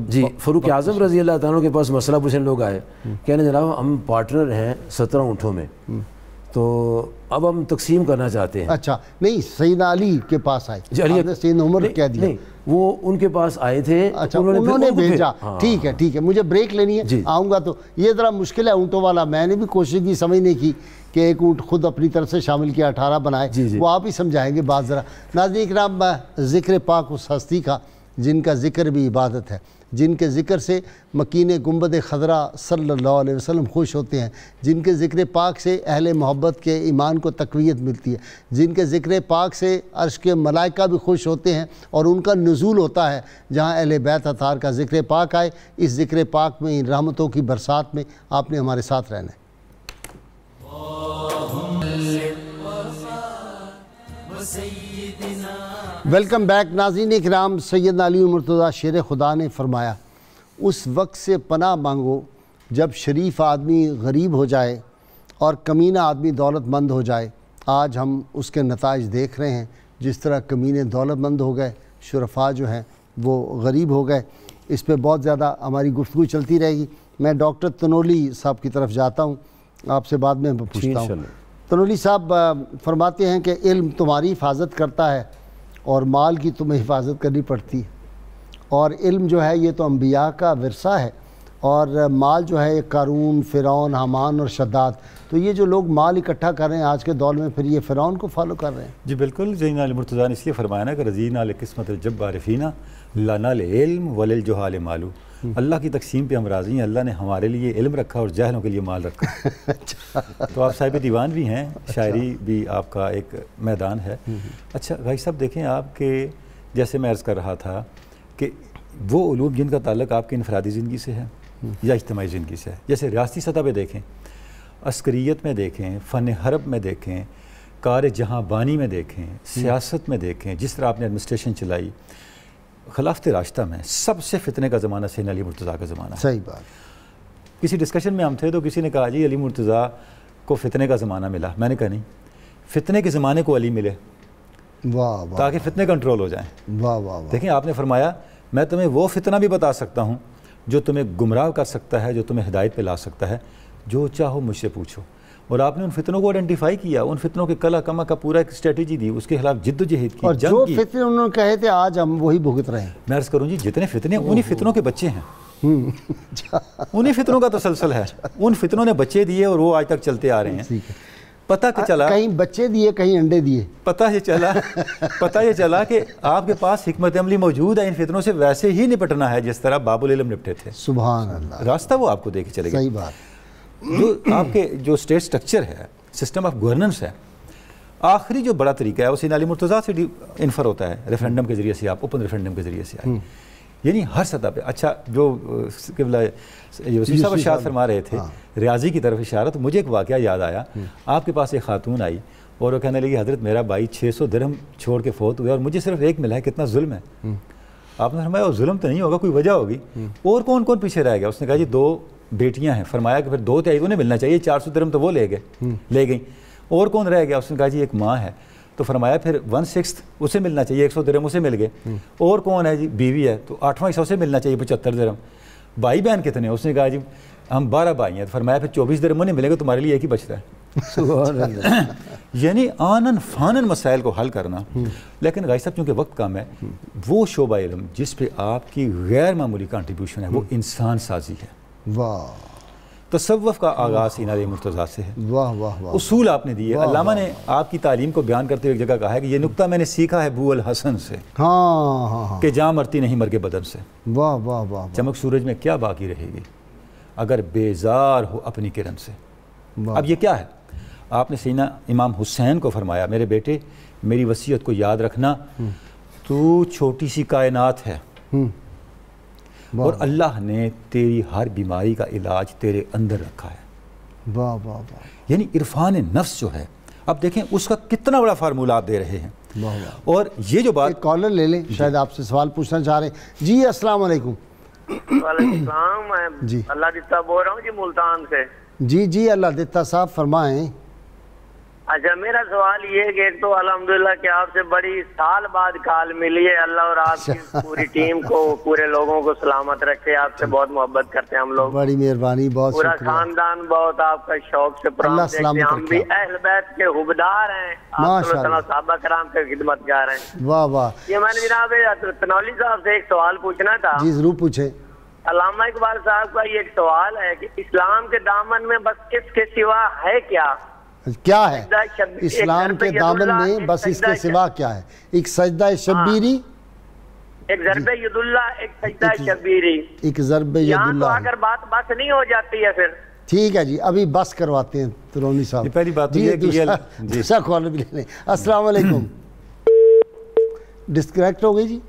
جی فاروق اعظم رضی اللہ تعالیٰ کے پاس مسئلہ پوچھنے لوگ آئے، کہنے جناب ہم پارٹنر ہیں 17 اونٹوں میں، تو اب ہم تقسیم کرنا چاہتے ہیں. اچھا نہیں سیدنا علی کے پاس آئے. جی علی نے سیدنا عمر کہہ دیا. نہیں وہ ان کے پاس آئے تھے. اچھا انہوں نے بھیجا. ٹھیک ہے مجھے بریک لینی ہے، آؤں گا. تو یہ ذرا مشکل ہے اونٹوں والا. میں نے بھی کوشش کی سمجھنے کی کہ ایک اونٹ خود اپنی طرف سے شامل کیا 18 بنائے. وہ آپ ہی سمجھائیں گے بات ذرا. ناظرین کرام ذکر پاک اس ہستی کا جن کا ذکر بھی عبادت ہے، جن کے ذکر سے مکین گنبد خضرا صلی اللہ علیہ وسلم خوش ہوتے ہیں، جن کے ذکر پاک سے اہل محبت کے ایمان کو تقویت ملتی ہے، جن کے ذکر پاک سے عرش کے ملائکہ بھی خوش ہوتے ہیں اور ان کا نزول ہوتا ہے. جہاں اہل بیت اطہار کا ذکر پاک آئے، اس ذکر پاک میں ان رحمتوں کی برسات میں آپ نے ہمارے ساتھ رہنا ہے. ویلکم بیک ناظرین اکرام. سیدنا علی مرتضیٰ شیر خدا نے فرمایا اس وقت سے پناہ مانگو جب شریف آدمی غریب ہو جائے اور کمینہ آدمی دولت مند ہو جائے. آج ہم اس کے نتائج دیکھ رہے ہیں، جس طرح کمینے دولت مند ہو گئے، شرفاء جو ہیں وہ غریب ہو گئے. اس پہ بہت زیادہ ہماری گفتگو چلتی رہے گی. میں ڈاکٹر تنولی صاحب کی طرف جاتا ہوں، آپ سے بعد میں پوچھتا ہوں. تنولی صاحب فرماتے ہیں کہ علم تمہاری حفاظت کرتا ہے اور مال کی تمہیں حفاظت کرنی پڑتی ہے، اور علم جو ہے یہ تو انبیاء کا ورثہ ہے، اور مال جو ہے قارون، فرعون، حامان اور شداد. تو یہ جو لوگ مال اکٹھا کر رہے ہیں آج کے دور میں، پھر یہ فرعون کو فالو کر رہے ہیں. جی بالکل. سیدنا علی مرتضیٰ نے اس لیے فرمایا نا کہ رضینا لقسمت الجبار فینا لا نال علم وللجہال مالو. اللہ کی تقسیم پہ ہم راضی ہیں. اللہ نے ہمارے لیے علم رکھا اور جاہلوں کے لیے مال رکھا. تو آپ صاحب دیوان بھی ہیں، شاعری بھی آپ کا ایک میدان ہے. اچھا بھائی صاحب دیکھیں، آپ کے جیسے میں عرض کر رہا تھا کہ وہ علوم جن کا تعلق آپ کی انفرادی زندگی سے ہے یا اجتماعی زندگی سے ہے، جیسے ریاستی سطح پہ دیکھیں، عسکریت میں دیکھیں، فن حرب میں دیکھیں، کار جہاں بانی میں دیکھیں، سیاست میں دیکھیں، جس طرح آپ نے ایڈمنسٹریشن چلائی، خلافت راشدہ میں سب سے فتنے کا زمانہ سیدنا علی مرتضیٰ کا زمانہ ہے. صحیح بات. کسی ڈسکشن میں ہم تھے تو کسی نے کہا جی علی مرتضیٰ کو فتنے کا زمانہ ملا. میں نے کہا نہیں، فتنے کے زمانے کو علی ملے تاکہ فتنے کنٹرول ہو جائیں. دیکھیں آپ نے فرمایا میں تمہیں وہ فتنہ بھی بتا سکتا ہوں جو تمہیں گمراہ کر سکتا ہے، جو تمہیں ہدایت پہ لا سکتا ہے، جو چاہو مجھ سے پوچھو. اور آپ نے ان فتنوں کو آئیڈینٹیفائی کیا، ان فتنوں کے کلا کما کا پورا ایک اسٹریٹجی دی، اس کے خلاف جد و جہد کی، اور جنگ جو کی. فتنے انہوں نے کہے تھے آج ہم وہی بھگت رہے ہیں. میں عرض کروں جی جتنے فتنے انہی فتنوں کے بچے ہیں، انہی فتنوں کا تسلسل ہے. ان فتنوں نے بچے دیے اور وہ آج تک چلتے آ رہے ہیں. پتہ کہ چلا کہیں بچے دیے کہیں انڈے دیے. پتہ یہ چلا کہ آپ کے پاس حکمت عملی موجود ہے. ان فتنوں سے ویسے ہی نپٹنا ہے جس طرح باب العلم نپٹے تھے. سبحان اللہ. راستہ وہ آپ کو دے کے چلے گا. صحیح بات. جو آپ کے جو اسٹیٹ سٹرکچر ہے، سسٹم آف گورننس ہے، آخری جو بڑا طریقہ ہے وہ سیدنا علی مرتضیٰ سے انفر ہوتا ہے. ریفرینڈم کے ذریعے سے آپ اوپن ریفرینڈم کے ذریعے سے آئے، یعنی ہر سطح پہ. اچھا جو قبلہ وسیع صاحب اشارت فرما رہے تھے ریاضی کی طرف اشارت، مجھے ایک واقعہ یاد آیا. آپ کے پاس ایک خاتون آئی اور وہ کہنے لگی حضرت میرا بھائی 600 درہم چھوڑ کے فوت ہوئے اور مجھے صرف ایک ملا ہے، کتنا ظلم ہے. آپ نے فرمایا وہ ظلم تو نہیں ہوگا، کوئی وجہ ہوگی. اور کون کون پیچھے رہ گیا؟ اس نے کہا جی 2 بیٹیاں ہیں، فرمایا کہ پھر 2/3 انہیں ملنا چاہیے، 400 درہم تو وہ لے گئیں، اور کون رہ گیا؟ اس نے کہا جی ایک ماں ہے، تو فرمایا پھر 1/6 اسے ملنا چاہیے، 100 درہم اسے مل گئے، اور کون ہے جی؟ بیوی ہے، تو 8واں حصہ اسے ملنا چاہیے 75 درہم۔ بھائی بہن کتنے ہیں؟ اس نے کہا جی ہم 12 بھائی ہیں، تو فرمایا پھر 24 درہم انہیں ملے گا، تمہارے لیے ایک ہی بچتا ہے۔ یعنی آنن فانن مسائل کو حل کرنا۔ لیکن غازی صاحب چونکہ وقت کم ہے، وہ شعبہ علم جس پہ آپ کی غیر معمولی کنٹریبیوشن ہے وہ انسان سازی ہے۔ واہ، تصوف کا آغاز سینا علی مرتضیٰ سے ہے۔ واہ واہ واہ، اصول آپ نے دیے۔ علامہ نے آپ کی تعلیم کو بیان کرتے ہوئے ایک جگہ کہا ہے کہ یہ نکتہ میں نے سیکھا ہے بو الحسن سے، ہاں ہاں ہاں، کہ جاں مرتی نہیں مرگ بدن سے۔ واہ واہ واہ، چمک سورج میں کیا باقی رہے گی اگر بیزار ہو اپنی کرن سے۔ اب یہ کیا ہے؟ آپ نے سیدنا امام حسین کو فرمایا میرے بیٹے میری وصیت کو یاد رکھنا، تو چھوٹی سی کائنات ہے اور اللہ نے تیری ہر بیماری کا علاج تیرے اندر رکھا ہے۔ واہ واہ واہ، یعنی عرفان نفس جو ہے، اب دیکھیں اس کا کتنا بڑا فارمولہ آپ دے رہے ہیں۔ اور یہ جو بات، ایک کالر لے لیں، شاید آپ سے سوال پوچھنا چاہ رہے ہیں۔ جی السلام علیکم۔ وعلیکم السلام، میں جی اللہ دیتا بول رہا ہوں جی ملتان سے۔ جی جی اللہ دیتا صاحب فرمائیں۔ اچھا میرا سوال یہ ہے کہ ایک تو الحمدللہ کہ آپ سے بڑی سال بعد کال ملی ہے، اللہ اور آپ کی پوری ٹیم کو، پورے لوگوں کو سلامت رکھے، آپ سے بہت محبت کرتے ہیں ہم لوگ، بڑی مہربانی، بہت پورا شکریہ، خاندان بہت آپ کا شوق سے پروگرام دیکھتے ہیں، ہم بھی اہل بیت کے حبدار ہیں، آپ صلی اللہ علیہ وسلم صحابہ کرام کے خدمت گار ہیں۔ واہ واہ، یہ میں نے جناب تنولی صاحب سے ایک سوال پوچھنا تھا۔ جی ضرور پوچھیں۔ علامہ اقبال صاحب کا یہ ایک سوال ہے کہ اسلام کے دامن میں بس اس کے سوا ہے کیا؟ کیا ہے اسلام کے دامن میں بس اس کے سوا کیا ہے؟ ایک سجدہ شبیری، ایک ضرب ید اللہ، ایک سجدہ شبیری، ایک ضرب ید یہاں تو اللہ۔ اگر بات بس نہیں ہو جاتی ہے پھر ٹھیک ہے جی، ابھی بس کرواتے ہیں ترونی صاحب۔ پہلی بات تو یہ کہ دوسرا کال بھی لے لیں۔ السلام علیکم۔ ڈسکنیکٹ ہو گئی جی؟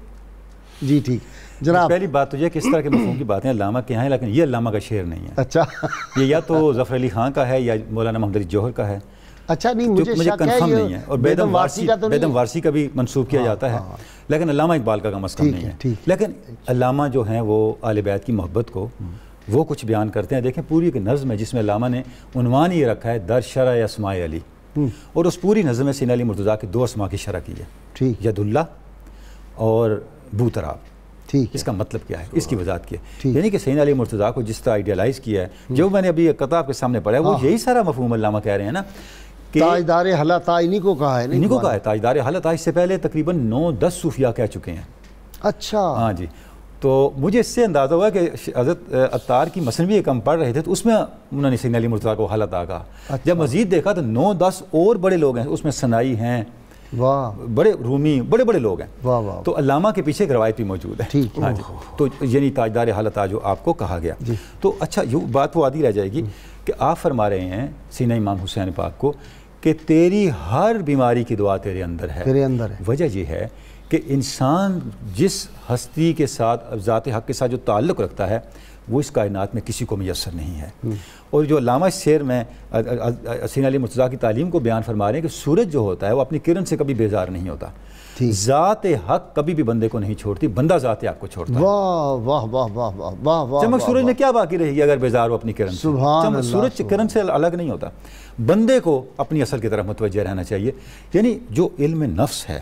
جی ٹھیک جناب۔ پہلی بات تو یہ کہ اس طرح کے مفہوم کی باتیں علامہ کے ہیں، لیکن یہ علامہ کا شعر نہیں ہے۔ اچھا، یہ یا تو ظفر علی خان کا ہے یا مولانا محمد علی جوہر کا ہے، اچھا نہیں مجھے کنفرم نہیں ہے، اور بیدم بیدم وارسی کا بھی منسوب کیا جاتا ہے، لیکن علامہ اقبال کا کم از کم نہیں ہے۔ لیکن علامہ جو ہیں وہ اہل بیت کی محبت کو وہ کچھ بیان کرتے ہیں۔ دیکھیں پوری ایک نظم ہے جس میں علامہ نے عنوان یہ رکھا ہے در شرح اسماء علی، اور اس پوری نظم میں سینا علی مرتضیٰ کے 2 اسماء کی شرح کی ہے، ید اللہ اور بوتراب۔ اس کا مطلب کیا ہے، اس کی وضاحت کی ہے، یعنی کہ سیدنا علی مرتضیٰ کو جس طرح آئیڈیالائز کیا ہے، جو میں نے ابھی قطع آپ کے سامنے پڑھا ہے، وہ یہی سارا مفہوم علامہ کہہ رہے ہیں نا کہ تاجدار حلت انہی کو کہا ہے، انہی کو کہا ہے تاجدار حلت۔ اس سے پہلے تقریباً 9-10 صوفیاء کہہ چکے ہیں۔ اچھا ہاں جی، تو مجھے اس سے اندازہ ہوا کہ حضرت عطار کی مثنوی ایک ہم پڑھ رہے تھے تو اس میں انہوں نے سیدنا علی مرتضیٰ کو حلت کہا۔ جب مزید دیکھا تو 9-10 اور بڑے لوگ ہیں، اس میں سنائی ہیں، بڑے رومی، بڑے بڑے لوگ ہیں، تو علامہ کے پیچھے ایک روایت بھی موجود ہے، تو یعنی تاجدار حلت جو آپ کو کہا گیا۔ تو اچھا یہ بات وہ آدھی رہ جائے گی کہ آپ فرما رہے ہیں سینہ امام حسین پاک کو کہ تیری ہر بیماری کی دعا تیرے اندر ہے۔ وجہ یہ ہے کہ انسان جس ہستی کے ساتھ، ذات حق کے ساتھ جو تعلق رکھتا ہے وہ اس کائنات میں کسی کو میسر نہیں ہے۔ اور جو علامہ اس شعر میں سینا علی مرتضیٰ کی تعلیم کو بیان فرما رہے ہیں کہ سورج جو ہوتا ہے وہ اپنی کرن سے کبھی بیزار نہیں ہوتا، ذات حق کبھی بھی بندے کو نہیں چھوڑتی، بندہ ذات حق کو چھوڑتا ہے۔ واہ واہ واہ واہ واہ واہ، چمک سورج میں کیا باقی رہے گی اگر بیزار ہو اپنی کرن سے؟ چمک سورج کرن سے الگ نہیں ہوتا، بندے کو اپنی اصل کی طرف متوجہ رہنا چاہیے۔ یعنی جو علم نفس ہے،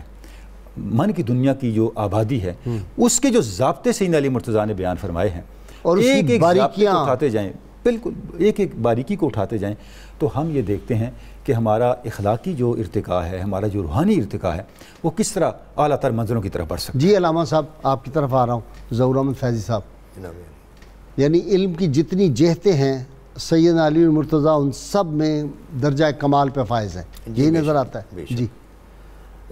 من کی دنیا کی جو آبادی ہے، اس کے جو ضابطے سیدنا علی مرتضیٰ نے بیان فرمائے ہیں، اور ایک ایک باریکیاں اٹھاتے جائیں، بالکل ایک ایک باریکی کو اٹھاتے جائیں، تو ہم یہ دیکھتے ہیں کہ ہمارا اخلاقی جو ارتقاء ہے، ہمارا جو روحانی ارتقاء ہے، وہ کس طرح اعلیٰ تر منزلوں کی طرف بڑھ سکتا ہے۔ جی علامہ صاحب آپ کی طرف آ رہا ہوں، ظہور احمد فیضی صاحب، یعنی علم کی جتنی جہتیں ہیں سیدنا علی مرتضیٰ ان سب میں درجہ کمال پہ فائز ہیں، یہی نظر آتا ہے۔ جی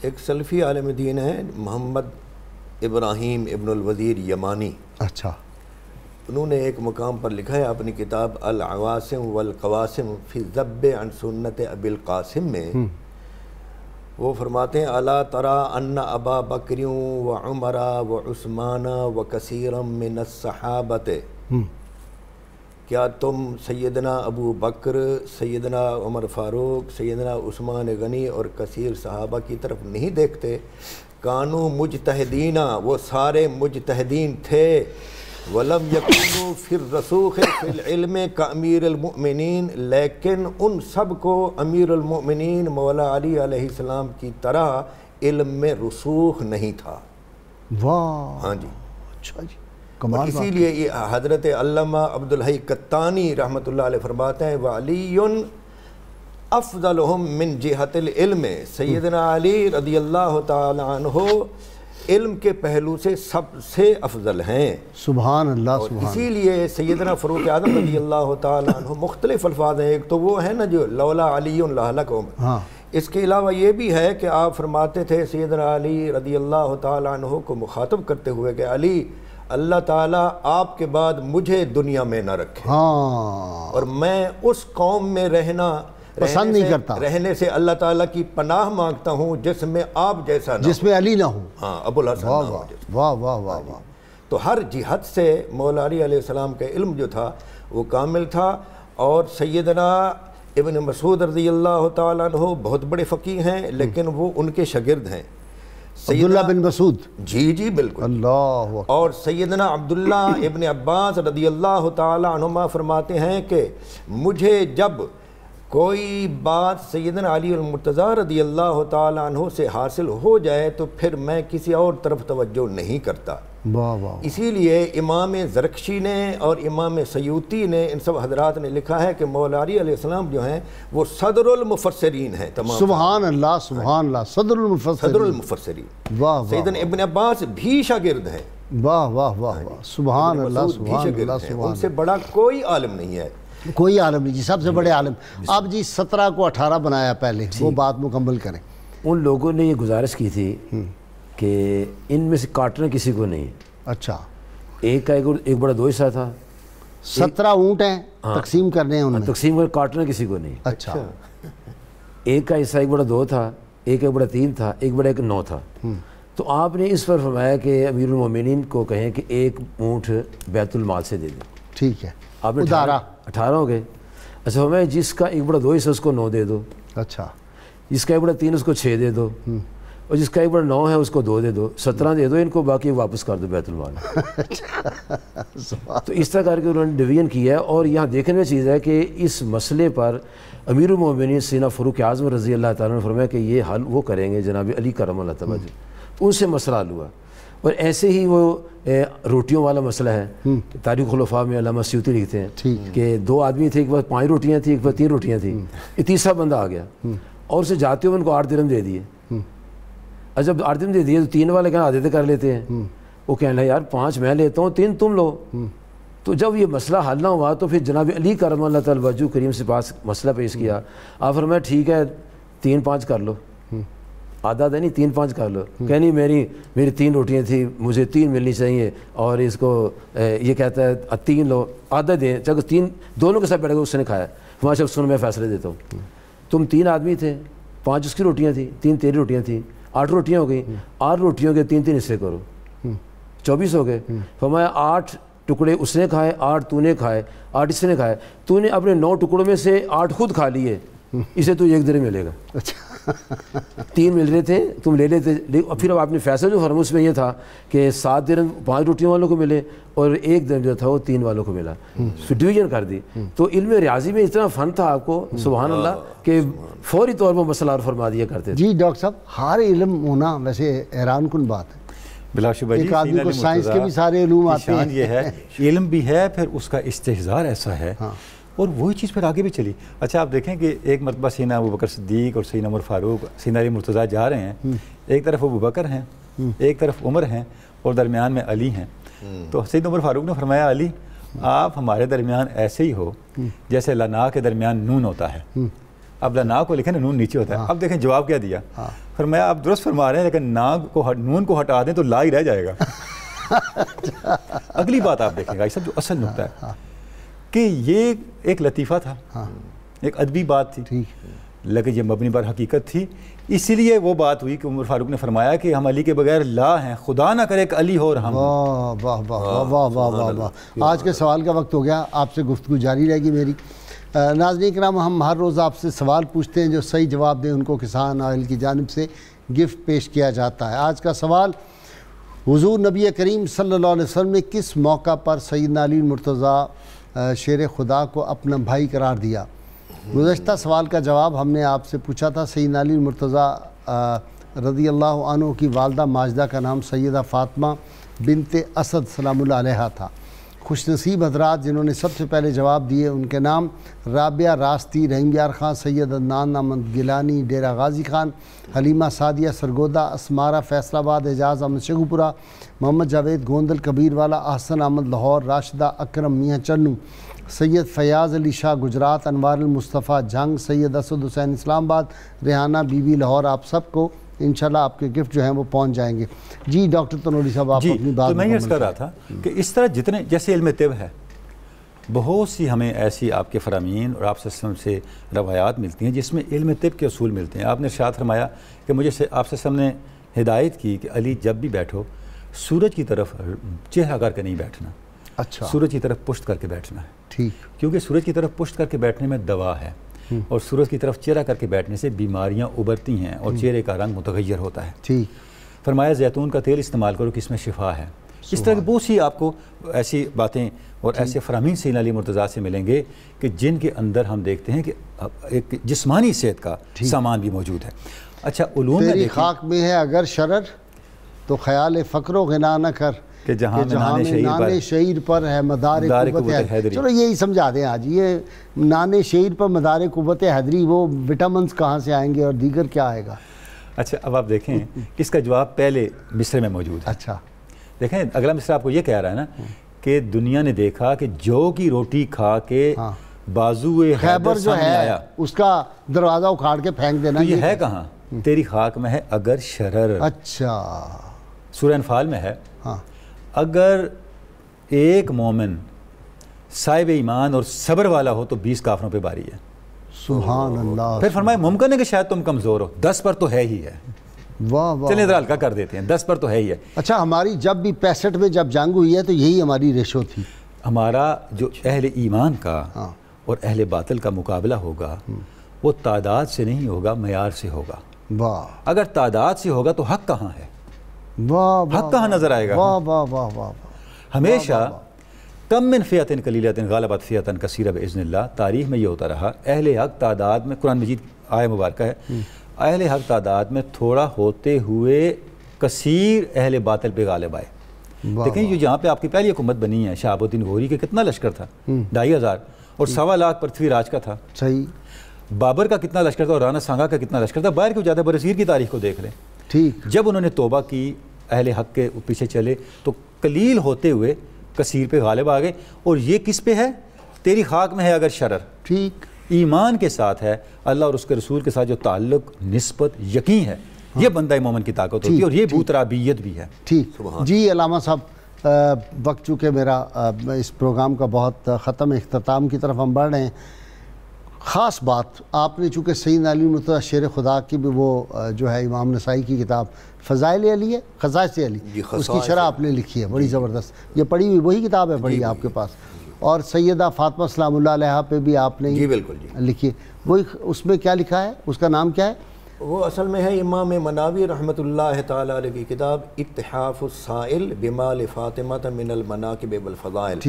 ایک سلفی عالم دین ہے محمد ابراہیم ابن الوزیر یمانی، اچھا، انہوں نے ایک مقام پر لکھا ہے اپنی کتاب العواسم والقواسم فی الذب عن سنت ابی القاسم میں، وہ فرماتے ہیں الا ترى ان ابا بکر و عمر و عثمان و کثیرا من الصحابۃ، کیا تم سیدنا ابو بکر، سیدنا عمر فاروق، سیدنا عثمان غنی اور کثیر صحابہ کی طرف نہیں دیکھتے؟ کانو مجتہدین، وہ سارے مجتہدین تھے، ولم یکونوا فی الرسوخ فی العلم کامیر المؤمنین، لیکن ان سب کو امیر المؤمنین مولا علی علیہ السلام کی طرح علم میں رسوخ نہیں تھا۔ واہ، ہاں جی، اچھا جی، اور کمال اسی لیے یہ حضرت علامہ عبدالحی قطانی رحمۃ اللہ علیہ فرماتے ہیں وعلی افضلہم من جہت العلم، سیدنا علی رضی اللہ تعالی عنہ علم کے پہلو سے سب سے افضل ہیں۔ سبحان اللہ، اور سبحان اسی لیے سیدنا فاروق اعظم رضی اللہ تعالی عنہ مختلف الفاظ ہیں، ایک تو وہ ہے نا جو لولا علی لہلکہم، ہاں، اس کے علاوہ یہ بھی ہے کہ آپ فرماتے تھے سیدنا علی رضی اللہ تعالی عنہ کو مخاطب کرتے ہوئے کہ علی، اللہ تعالیٰ آپ کے بعد مجھے دنیا میں نہ رکھے، ہاں، اور میں اس قوم میں پسند نہیں کرتا، رہنے سے اللہ تعالیٰ کی پناہ مانگتا ہوں جس میں آپ جیسا نہ جس میں علی نہ ہو۔ ہاں، ابو الحسن نہ واہ ہو واہ جیسا۔ واہ واہ واہ واہ، تو ہر جہت سے مولا علی علیہ السلام کا علم جو تھا وہ کامل تھا۔ اور سیدنا ابن مسعود رضی اللہ تعالیٰ عنہ بہت بڑے فقیہ ہیں، لیکن وہ ان کے شاگرد ہیں، عبداللہ بن مسعود، جی جی بالکل۔ اللہ اکبر، اور سیدنا عبداللہ ابن عباس رضی اللہ تعالی عنہما فرماتے ہیں کہ مجھے جب کوئی بات سیدنا علی المرتضیٰ رضی اللہ تعالی عنہ سے حاصل ہو جائے تو پھر میں کسی اور طرف توجہ نہیں کرتا۔ واہ واہ، اسی لیے امام زرکشی نے اور امام سیوطی نے، ان سب حضرات نے لکھا ہے کہ مولا علی علیہ السلام جو ہیں وہ صدر المفسرین ہیں تمام۔ سبحان اللہ، سبحان اللہ، صدر المفسرین، صدر المفسرین۔ واہ واہ، سیدنا ابن عباس بھی شاگرد ہیں، واہ واہ واہ واہ، سبحان اللہ، مسعود بھی سبحان شاگرد اللہ، ہیں، سبحان ان سے بڑا کوئی عالم نہیں ہے۔ کوئی عالم نہیں جی، سب سے بڑے عالم۔ آپ جی 17 کو 18 بنایا پہلے، وہ بات مکمل کریں۔ ان لوگوں نے یہ گزارش کی تھی کہ ان میں سے کاٹنا کسی کو نہیں۔ اچھا، ایک کا ایک بڑا دو حصہ تھا، 17 اونٹ ہیں، تقسیم کرنے ہیں ان میں، تقسیم کر کاٹنا کسی کو نہیں۔ اچھا، ایک کا حصہ ایک بڑا 2 تھا، ایک بڑا 3 تھا، ایک بڑا 9 تھا۔ تو آپ نے اس پر فرمایا کہ امیر المومنین کو کہیں کہ ایک اونٹ بیت المال سے دے دیں۔ ٹھیک ہے، آپ نے ادارہ 18 ہو گئے۔ اچھا فرمایا جس کا ایک بڑا 2 حصہ اس کو 9 دے دو، اچھا، جس کا ایک بڑا 3 اس کو 6 دے دو، اور جس کا ایک بڑا 9 ہے اس کو 2 دے دو، 17 دے دو ان کو، باقی واپس کر دو بیت المال۔ تو اس طرح کر کے انہوں نے ڈویژن کیا ہے۔ اور یہاں دیکھنے میں چیز ہے کہ اس مسئلے پر امیر المومنین سیدنا فاروق اعظم رضی اللہ تعالیٰ نے فرمایا کہ یہ حل وہ کریں گے جناب علی کرم اللہ تعالیٰ جی، ان سے مسئلہ حل ہوا۔ اور ایسے ہی وہ روٹیوں والا مسئلہ ہے، تاریخ خلفاء میں علامہ سیوطی لکھتے ہیں کہ 2 آدمی تھے، ایک بار 5 روٹیاں تھیں، ایک بار 3 روٹیاں تھیں، یہ تیسرا بندہ آ گیا اور اسے جاتے ہوئے ان کو 8 درہم دے دیے۔ جب 8 درہم دے دیے تو 3 والے کہنا آدھے کر لیتے ہیں، وہ کہنے لگا یار 5 میں لیتا ہوں 3 تم لو۔ تو جب یہ مسئلہ حل نہ ہوا تو پھر جناب علی کرم اللہ تعالیٰ وجہ کریم سے پاس مسئلہ پیش کیا۔ آپ فرمایا ٹھیک ہے 3-5 کر لو، آدھا دے نہیں 3-5 کر لو۔ کہ نہیں میری 3 روٹیاں تھیں، مجھے 3 ملنی چاہیے، اور اس کو یہ کہتا ہے 3 لو، آدھا دیں، چاہے 3 دونوں کے ساتھ بیٹھ کے اس نے کھایا۔ وہاں سے سن میں فیصلے دیتا ہوں، تم 3 آدمی تھے، 5 اس کی روٹیاں تھیں، 3 تیری روٹیاں تھیں، 8 روٹیاں ہو گئیں، 8 روٹیوں کے 3 حصے کرو، 24 ہو گئے۔ فرمایا 8 ٹکڑے اس نے کھائے، 8 تو نے کھائے، 8 اس نے کھائے، تو نے اپنے 9 ٹکڑوں میں سے 8 خود کھا لیے، اسے تو 1 درہم ملے گا۔ 3 مل رہے تھے تم لے لیتے۔ اور پھر اب آپ نے فیصلہ جو فرموس میں یہ تھا کہ 7 درہم 5 روٹیوں والوں کو ملے اور 1 درہم جو تھا وہ 3 والوں کو ملا، پھر ڈویژن کر دی۔ تو علم ریاضی میں اتنا فن تھا آپ کو سبحان اللہ کہ فوری طور پر مسئلہ اور فرما دیا کرتے تھے۔ جی ڈاکٹر صاحب، ہر علم ہونا ویسے حیران کن بات ہے، بلا شبہ ایک آدمی کو سائنس کے بھی سارے علوم آتے ہیں، یہ ہے علم بھی ہے، پھر اس کا استحضار ایسا ہے، اور وہی چیز پھر آگے بھی چلی۔ اچھا آپ دیکھیں کہ ایک مرتبہ سیدنا ابوبکر صدیق اور سیدنا عمر فاروق سیدنا علی مرتضیٰ جا رہے ہیں، ایک طرف ابوبکر ہیں، ایک طرف عمر ہیں، اور درمیان میں علی ہیں۔ تو سیدنا عمر فاروق نے فرمایا علی آپ ہمارے درمیان ایسے ہی ہو جیسے لنا کے درمیان نون ہوتا ہے۔ اب لنا کو لکھیں نا نون نیچے ہوتا ہے۔ اب دیکھیں جواب کیا دیا، فرمایا آپ درست فرما رہے ہیں لیکن نون کو ہٹا دیں تو لا ہی رہ جائے گا۔ اگلی بات آپ دیکھیں گا یہ سب جو اصل نقطہ ہے کہ یہ ایک لطیفہ تھا، ایک ادبی بات تھی، لیکن یہ مبنی بر حقیقت تھی۔ اسی لیے وہ بات ہوئی کہ عمر فاروق نے فرمایا کہ ہم علی کے بغیر لا ہیں، خدا نہ کرے کہ علی ہو اور ہم۔ واہ واہ واہ واہ واہ واہ۔ آج کے سوال کا وقت ہو گیا، آپ سے گفتگو جاری رہے گی میری۔ ناظرین کرام، ہم ہر روز آپ سے سوال پوچھتے ہیں، جو صحیح جواب دیں ان کو کسان آئل کی جانب سے گفٹ پیش کیا جاتا ہے۔ آج کا سوال، حضور نبی کریم صلی اللہ علیہ وسلم نے کس موقع پر سیدنا علی مرتضیٰ شیر خدا کو اپنا بھائی قرار دیا؟ گزشتہ سوال کا جواب ہم نے آپ سے پوچھا تھا. سیدنا علی مرتضیٰ رضی اللہ عنہ کی والدہ ماجدہ کا نام سیدہ فاطمہ بنت اسد سلام اللہ علیہ تھا. خوش نصیب حضرات جنہوں نے سب سے پہلے جواب دیے ان کے نام رابعہ راستی، رحیم یار خان، سید عدنان احمد گیلانی ڈیرہ غازی خان، حلیمہ سعدیہ سرگودا، اسمارہ فیصل آباد، اعجاز احمد شیخوپورہ، محمد جاوید گوندل کبیر والا، احسن احمد لاہور، راشدہ اکرم میاں چنو، سید فیاض علی شاہ گجرات، انوار المصطفیٰ جھنگ، سید اسد حسین اسلام آباد، ریحانہ بی بی لاہور. آپ سب کو انشاءاللہ آپ کے گفٹ جو ہیں وہ پہنچ جائیں گے. جی ڈاکٹر تنوری صاحب آپ اپنی بات. تو میں یہ کر رہا تھا کہ اس طرح جتنے جیسے علم طب ہے، بہت سی ہمیں ایسی آپ کے فرامین اور آپ سے روایات ملتی ہیں جس میں علم طب کے اصول ملتے ہیں. آپ نے ارشاد فرمایا کہ مجھے آپ سے نے ہدایت کی کہ علی جب بھی بیٹھو سورج کی طرف چہرہ کر کے نہیں بیٹھنا. اچھا. سورج کی طرف پشت کر کے بیٹھنا ہے. ٹھیک. کیونکہ سورج کی طرف پشت کر کے بیٹھنے میں دوا ہے، اور سورج کی طرف چہرہ کر کے بیٹھنے سے بیماریاں ابھرتی ہیں اور چہرے کا رنگ متغیر ہوتا ہے. ٹھیک. فرمایا زیتون کا تیل استعمال کرو کہ اس میں شفا ہے. اس طرح کی بہت سی آپ کو ایسی باتیں اور ایسے فرامین سیدنا علی مرتضیٰ سے ملیں گے کہ جن کے اندر ہم دیکھتے ہیں کہ ایک جسمانی صحت کا سامان بھی موجود ہے. اچھا علوم میں تیری خاک میں ہے اگر شرر تو خیال فقر و غنا نہ کر کہ جہاں میں نان شعیر پر ہے مدار قوت حیدری. چلو یہی سمجھا دیں آج. یہ نان شعیر پر مدار قوت حیدری، وہ وٹامنز کہاں سے آئیں گے اور دیگر کیا آئے گا؟ اچھا اب آپ دیکھیں اس کا جواب پہلے مصرے میں موجود ہے. اچھا دیکھیں اگلا مصرع آپ کو یہ کہہ رہا ہے نا کہ دنیا نے دیکھا کہ جو کی روٹی کھا کے بازو خیبر جو ہے اس کا دروازہ اکھاڑ کے پھینک دینا. یہ ہے کہاں؟ تیری خاک میں ہے اگر شرر. اچھا. سورہ انفال میں ہے. اگر ایک مومن صاحب ایمان اور صبر والا ہو تو 20 کافروں پہ باری ہے. سبحان اللہ. پھر فرمایا ممکن ہے کہ شاید تم کمزور ہو، 10 پر تو ہے ہی ہے. واہ واہ. چلیں ذرا ہلکا کر دیتے ہیں، 10 پر تو ہے ہی ہے. اچھا ہماری جب بھی 65 میں جب جنگ ہوئی ہے تو یہی ہماری ریشو تھی. ہمارا جو اہل ایمان کا اور اہل باطل کا مقابلہ ہوگا وہ تعداد سے نہیں ہوگا، معیار سے ہوگا. واہ. اگر تعداد سے ہوگا تو حق کہاں ہے؟ حق کہاں نظر آئے گا؟ واہ واہ واہ واہ. ہمیشہ کم من فئۃ قلیلۃ غلبت فئۃ کثیرۃ باذن اللہ. تاریخ میں یہ ہوتا رہا اہل حق تعداد میں، قرآن مجید آیہ مبارکہ ہے، اہل حق تعداد میں تھوڑا ہوتے ہوئے کثیر اہل باطل پہ غالب آئے. دیکھیں یہ جہاں پہ آپ کی پہلی حکومت بنی ہے شہاب الدین غوری کے کتنا لشکر تھا؟ 2500 اور 1.25 لاکھ پرتھوی راج کا تھا. صحیح. بابر کا کتنا لشکر تھا اور رانا سانگا کا کتنا لشکر تھا؟ باہر کیوں جاتے برصغیر کی تاریخ کو دیکھ لیں. ٹھیک. جب انہوں نے توبہ کی اہل حق کے پیچھے چلے تو قلیل ہوتے ہوئے کثیر پہ غالب آ گئے. اور یہ کس پہ ہے؟ تیری خاک میں ہے اگر شرر. ٹھیک. ایمان کے ساتھ ہے، اللہ اور اس کے رسول کے ساتھ جو تعلق، نسبت، یقین ہے، یہ بندہ مومن کی طاقت ہوتی ہے اور یہ بوترابیت بھی ہے. ٹھیک. جی علامہ صاحب وقت چونکہ میرا اس پروگرام کا بہت ختم اختتام کی طرف ہم بڑھ رہے ہیں. خاص بات آپ نے چونکہ سیدنا علی مرتضیٰ شیر خدا کی بھی وہ جو ہے امام نسائی کی کتاب فضائل علی ہے، خصائص علی، اس کی شرح آپ نے لکھی ہے بڑی زبردست. یہ پڑھی ہوئی وہی کتاب ہے پڑھی آپ کے پاس. اور سیدہ فاطمہ سلام اللہ علیہ پہ بھی آپ نے لکھی. وہی اس میں کیا لکھا ہے؟ اس کا نام کیا ہے؟ وہ اصل میں ہے امام مناوی رحمۃ اللہ تعالیٰ علیہ کی کتاب اتحاف السائل بمال فاطمہ من المناقب والفضائل.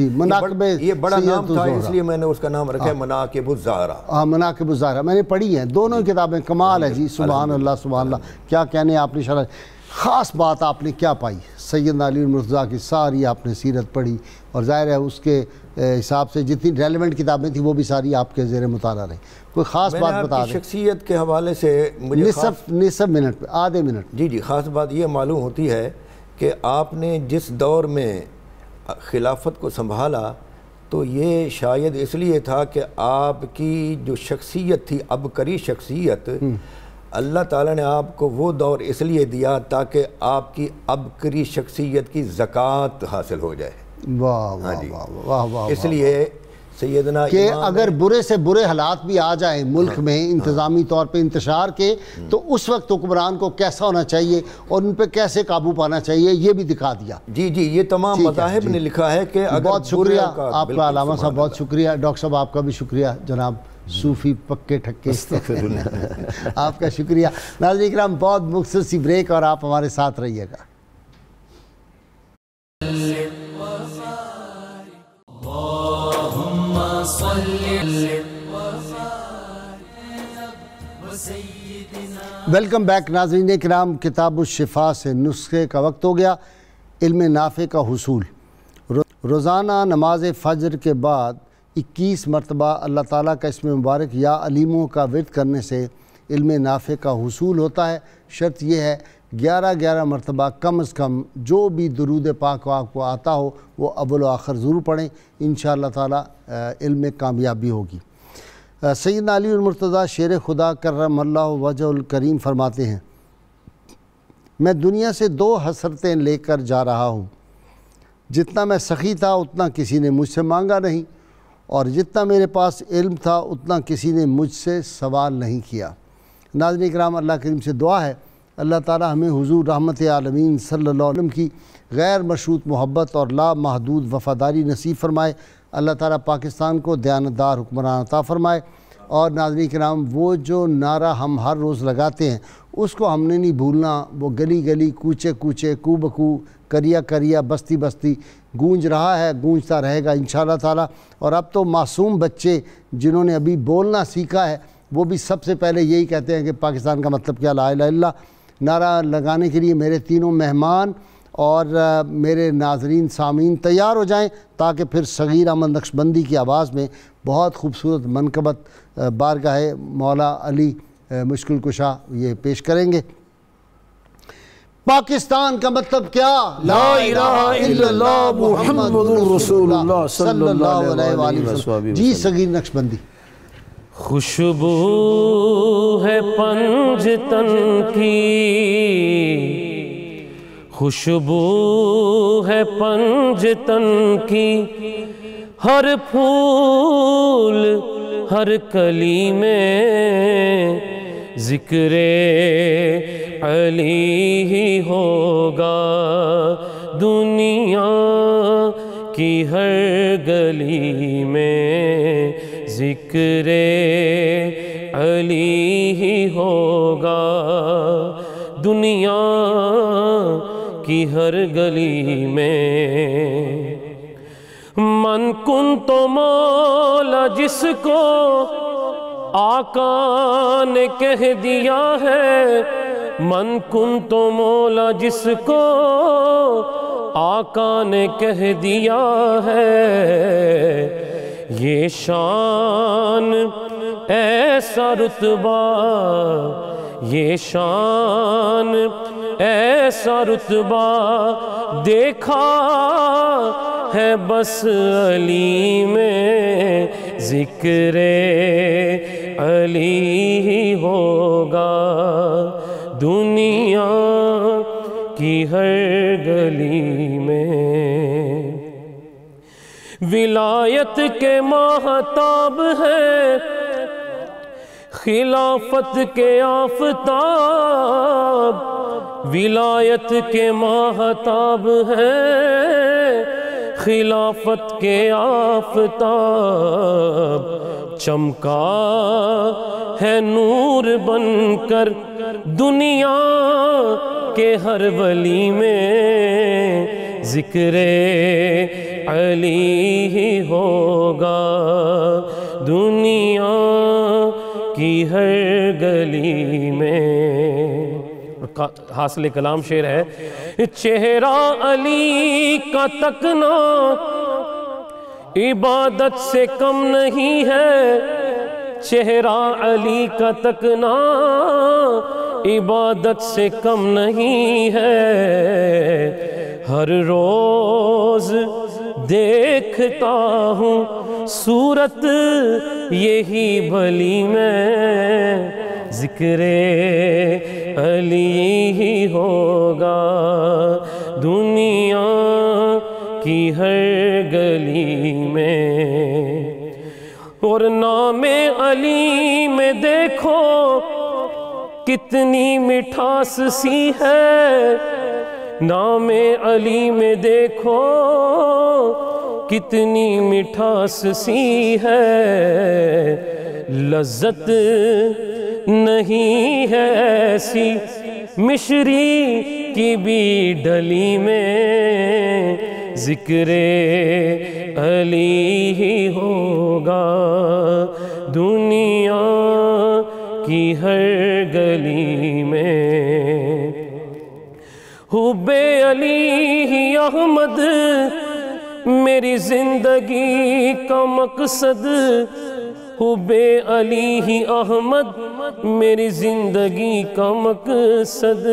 یہ بڑا نام تھا اس لیے میں نے اس کا نام رکھا ہے مناقب الزہرا. مناقب الزہرا میں نے پڑھی ہیں دونوں کتابیں، کمال ہے جی. سبحان اللہ سبحان اللہ. کیا کہنے آپ نے شرح. خاص بات آپ نے کیا پائی؟ سیدنا علی مرتضیٰ کی ساری آپ نے سیرت پڑھی اور ظاہر ہے اس کے حساب سے جتنی ریلیونٹ کتابیں تھیں وہ بھی ساری آپ کے زیر مطالعہ رہیں. کوئی خاص بات بتا دیں شخصیت کے حوالے سے مجھے نصف منٹ آدھے منٹ. جی خاص بات یہ معلوم ہوتی ہے کہ آپ نے جس دور میں خلافت کو سنبھالا تو یہ شاید اس لیے تھا کہ آپ کی جو شخصیت تھی عبقری شخصیت، اللہ تعالیٰ نے آپ کو وہ دور اس لیے دیا تاکہ آپ کی عبقری شخصیت کی زکوٰۃ حاصل ہو جائے. واہ واہ واہ واہ. اس لیے سیدنا کہ اگر برے سے برے حالات بھی آ جائیں ملک میں انتظامی طور پہ انتشار کے تو اس وقت حکمران کو کیسا ہونا چاہیے اور ان پہ کیسے قابو پانا چاہیے یہ بھی دکھا دیا. جی یہ تمام مذاہب نے لکھا ہے کہ بہت شکریہ آپ کا علامہ صاحب، بہت شکریہ. ڈاکٹر صاحب آپ کا بھی شکریہ جناب صوفی پکے ٹھکے آپ کا شکریہ. ناظرین کرام بہت مختصر سی بریک اور آپ ہمارے ساتھ رہیے گا. ویلکم بیک ناظرین کرام، کتاب الشفا سے نسخے کا وقت ہو گیا، علم نافع کا حصول۔ روزانہ نماز فجر کے بعد 21 مرتبہ اللہ تعالیٰ کا اسم مبارک یا علیموں کا ورد کرنے سے علم نافع کا حصول ہوتا ہے۔ شرط یہ ہے 11 مرتبہ کم از کم جو بھی درود پاک آپ کو آتا ہو وہ اول و آخر ضرور پڑھیں، انشاءاللہ تعالیٰ علم میں کامیابی ہوگی۔ سیدنا علی المرتضیٰ شیر خدا کرم اللہ وجہ الکریم فرماتے ہیں، میں دنیا سے 2 حسرتیں لے کر جا رہا ہوں، جتنا میں سخی تھا اتنا کسی نے مجھ سے مانگا نہیں، اور جتنا میرے پاس علم تھا اتنا کسی نے مجھ سے سوال نہیں کیا۔ ناظرین کرام، اللہ کریم سے دعا ہے اللہ تعالیٰ ہمیں حضور رحمت عالمین صلی اللہ علیہ وسلم کی غیر مشروط محبت اور لا محدود وفاداری نصیب فرمائے۔ اللہ تعالیٰ پاکستان کو دیانتدار حکمران عطا فرمائے۔ اور ناظرین کرام، وہ جو نعرہ ہم ہر روز لگاتے ہیں اس کو ہم نے نہیں بھولنا، وہ گلی گلی، کوچے کوچے، کو بکو، کریا کریا، بستی بستی گونج رہا ہے، گونجتا رہے گا انشاءاللہ تعالیٰ۔ اور اب تو معصوم بچے جنہوں نے ابھی بولنا سیکھا ہے وہ بھی سب سے پہلے یہی کہتے ہیں کہ پاکستان کا مطلب کیا، لا الہ الا اللہ۔ نعرہ لگانے کے لیے میرے تینوں مہمان اور میرے ناظرین سامعین تیار ہو جائیں تاکہ پھر صغیر احمد نقشبندی کی آواز میں بہت خوبصورت منقبت بارگاہ مولا علی مشکل کشا یہ پیش کریں گے۔ پاکستان کا مطلب کیا، لا الہ الا اللہ محمد رسول اللہ صلی اللہ علیہ وآلہ وسلم۔ جی صغیر نقشبندی۔ خوشبو ہے پنجتن کی، خوشبو ہے پنجتن کی، ہر پھول ہر کلی میں ذکر علی ہی ہوگا، دنیا کی ہر گلی میں ذکر علی ہی ہوگا، دنیا کی ہر گلی میں۔ من کن تو مولا جس کو آقا نے کہہ دیا ہے، من کن تو مولا جس کو آقا نے کہہ دیا ہے، یہ شان ایسا رتبہ، یہ شان ایسا رتبہ دیکھا ہے بس علی میں، ذکر علی ہی ہوگا، دنیا کی ہر گلی میں۔ ولایت کے ماہتاب ہے، خلافت کے آفتاب، ولایت کے ماہتاب ہے، خلافت کے آفتاب، چمکا ہے نور بن کر دنیا کے ہر ولی میں، ذکر علی ہی ہوگا، دنیا کی ہر گلی میں۔ حاصل کلام شعر ہے، چہرہ علی کا تکنا عبادت سے کم نہیں ہے، چہرہ علی کا تکنا عبادت سے کم نہیں ہے، ہر روز دیکھتا ہوں صورت یہی بھلی میں، ذکر علی ہی ہوگا، دنیا کی ہر گلی میں۔ اور نام علی میں دیکھو کتنی مٹھاس سی ہے، نام علی میں دیکھو کتنی مٹھاس سی ہے، لذت نہیں ہے ایسی مشری کی بھی ڈلی میں، ذکر علی ہی ہوگا دنیا کی ہر گلی میں، حب علی ہی احمد میری زندگی کا مقصد، حب علی ہی احمد میری زندگی کا مقصد،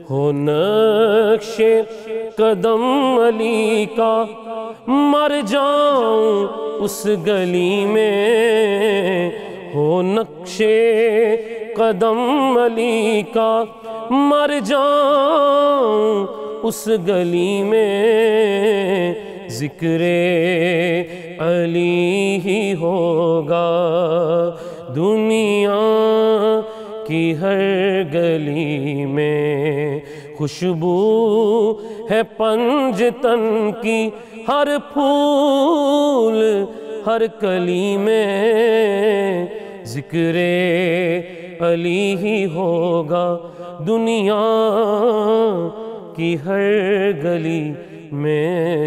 ہو نقش قدم علی کا مر جاؤں اس گلی میں، ہو نقش قدم علی کا مر جاؤں اس گلی میں، ذکر علی ہی ہوگا دنیا کی ہر گلی میں، خوشبو ہے پنجتن کی ہر پھول ہر کلی میں، ذکر علی ہی ہوگا دنیا کی ہر گلی میں۔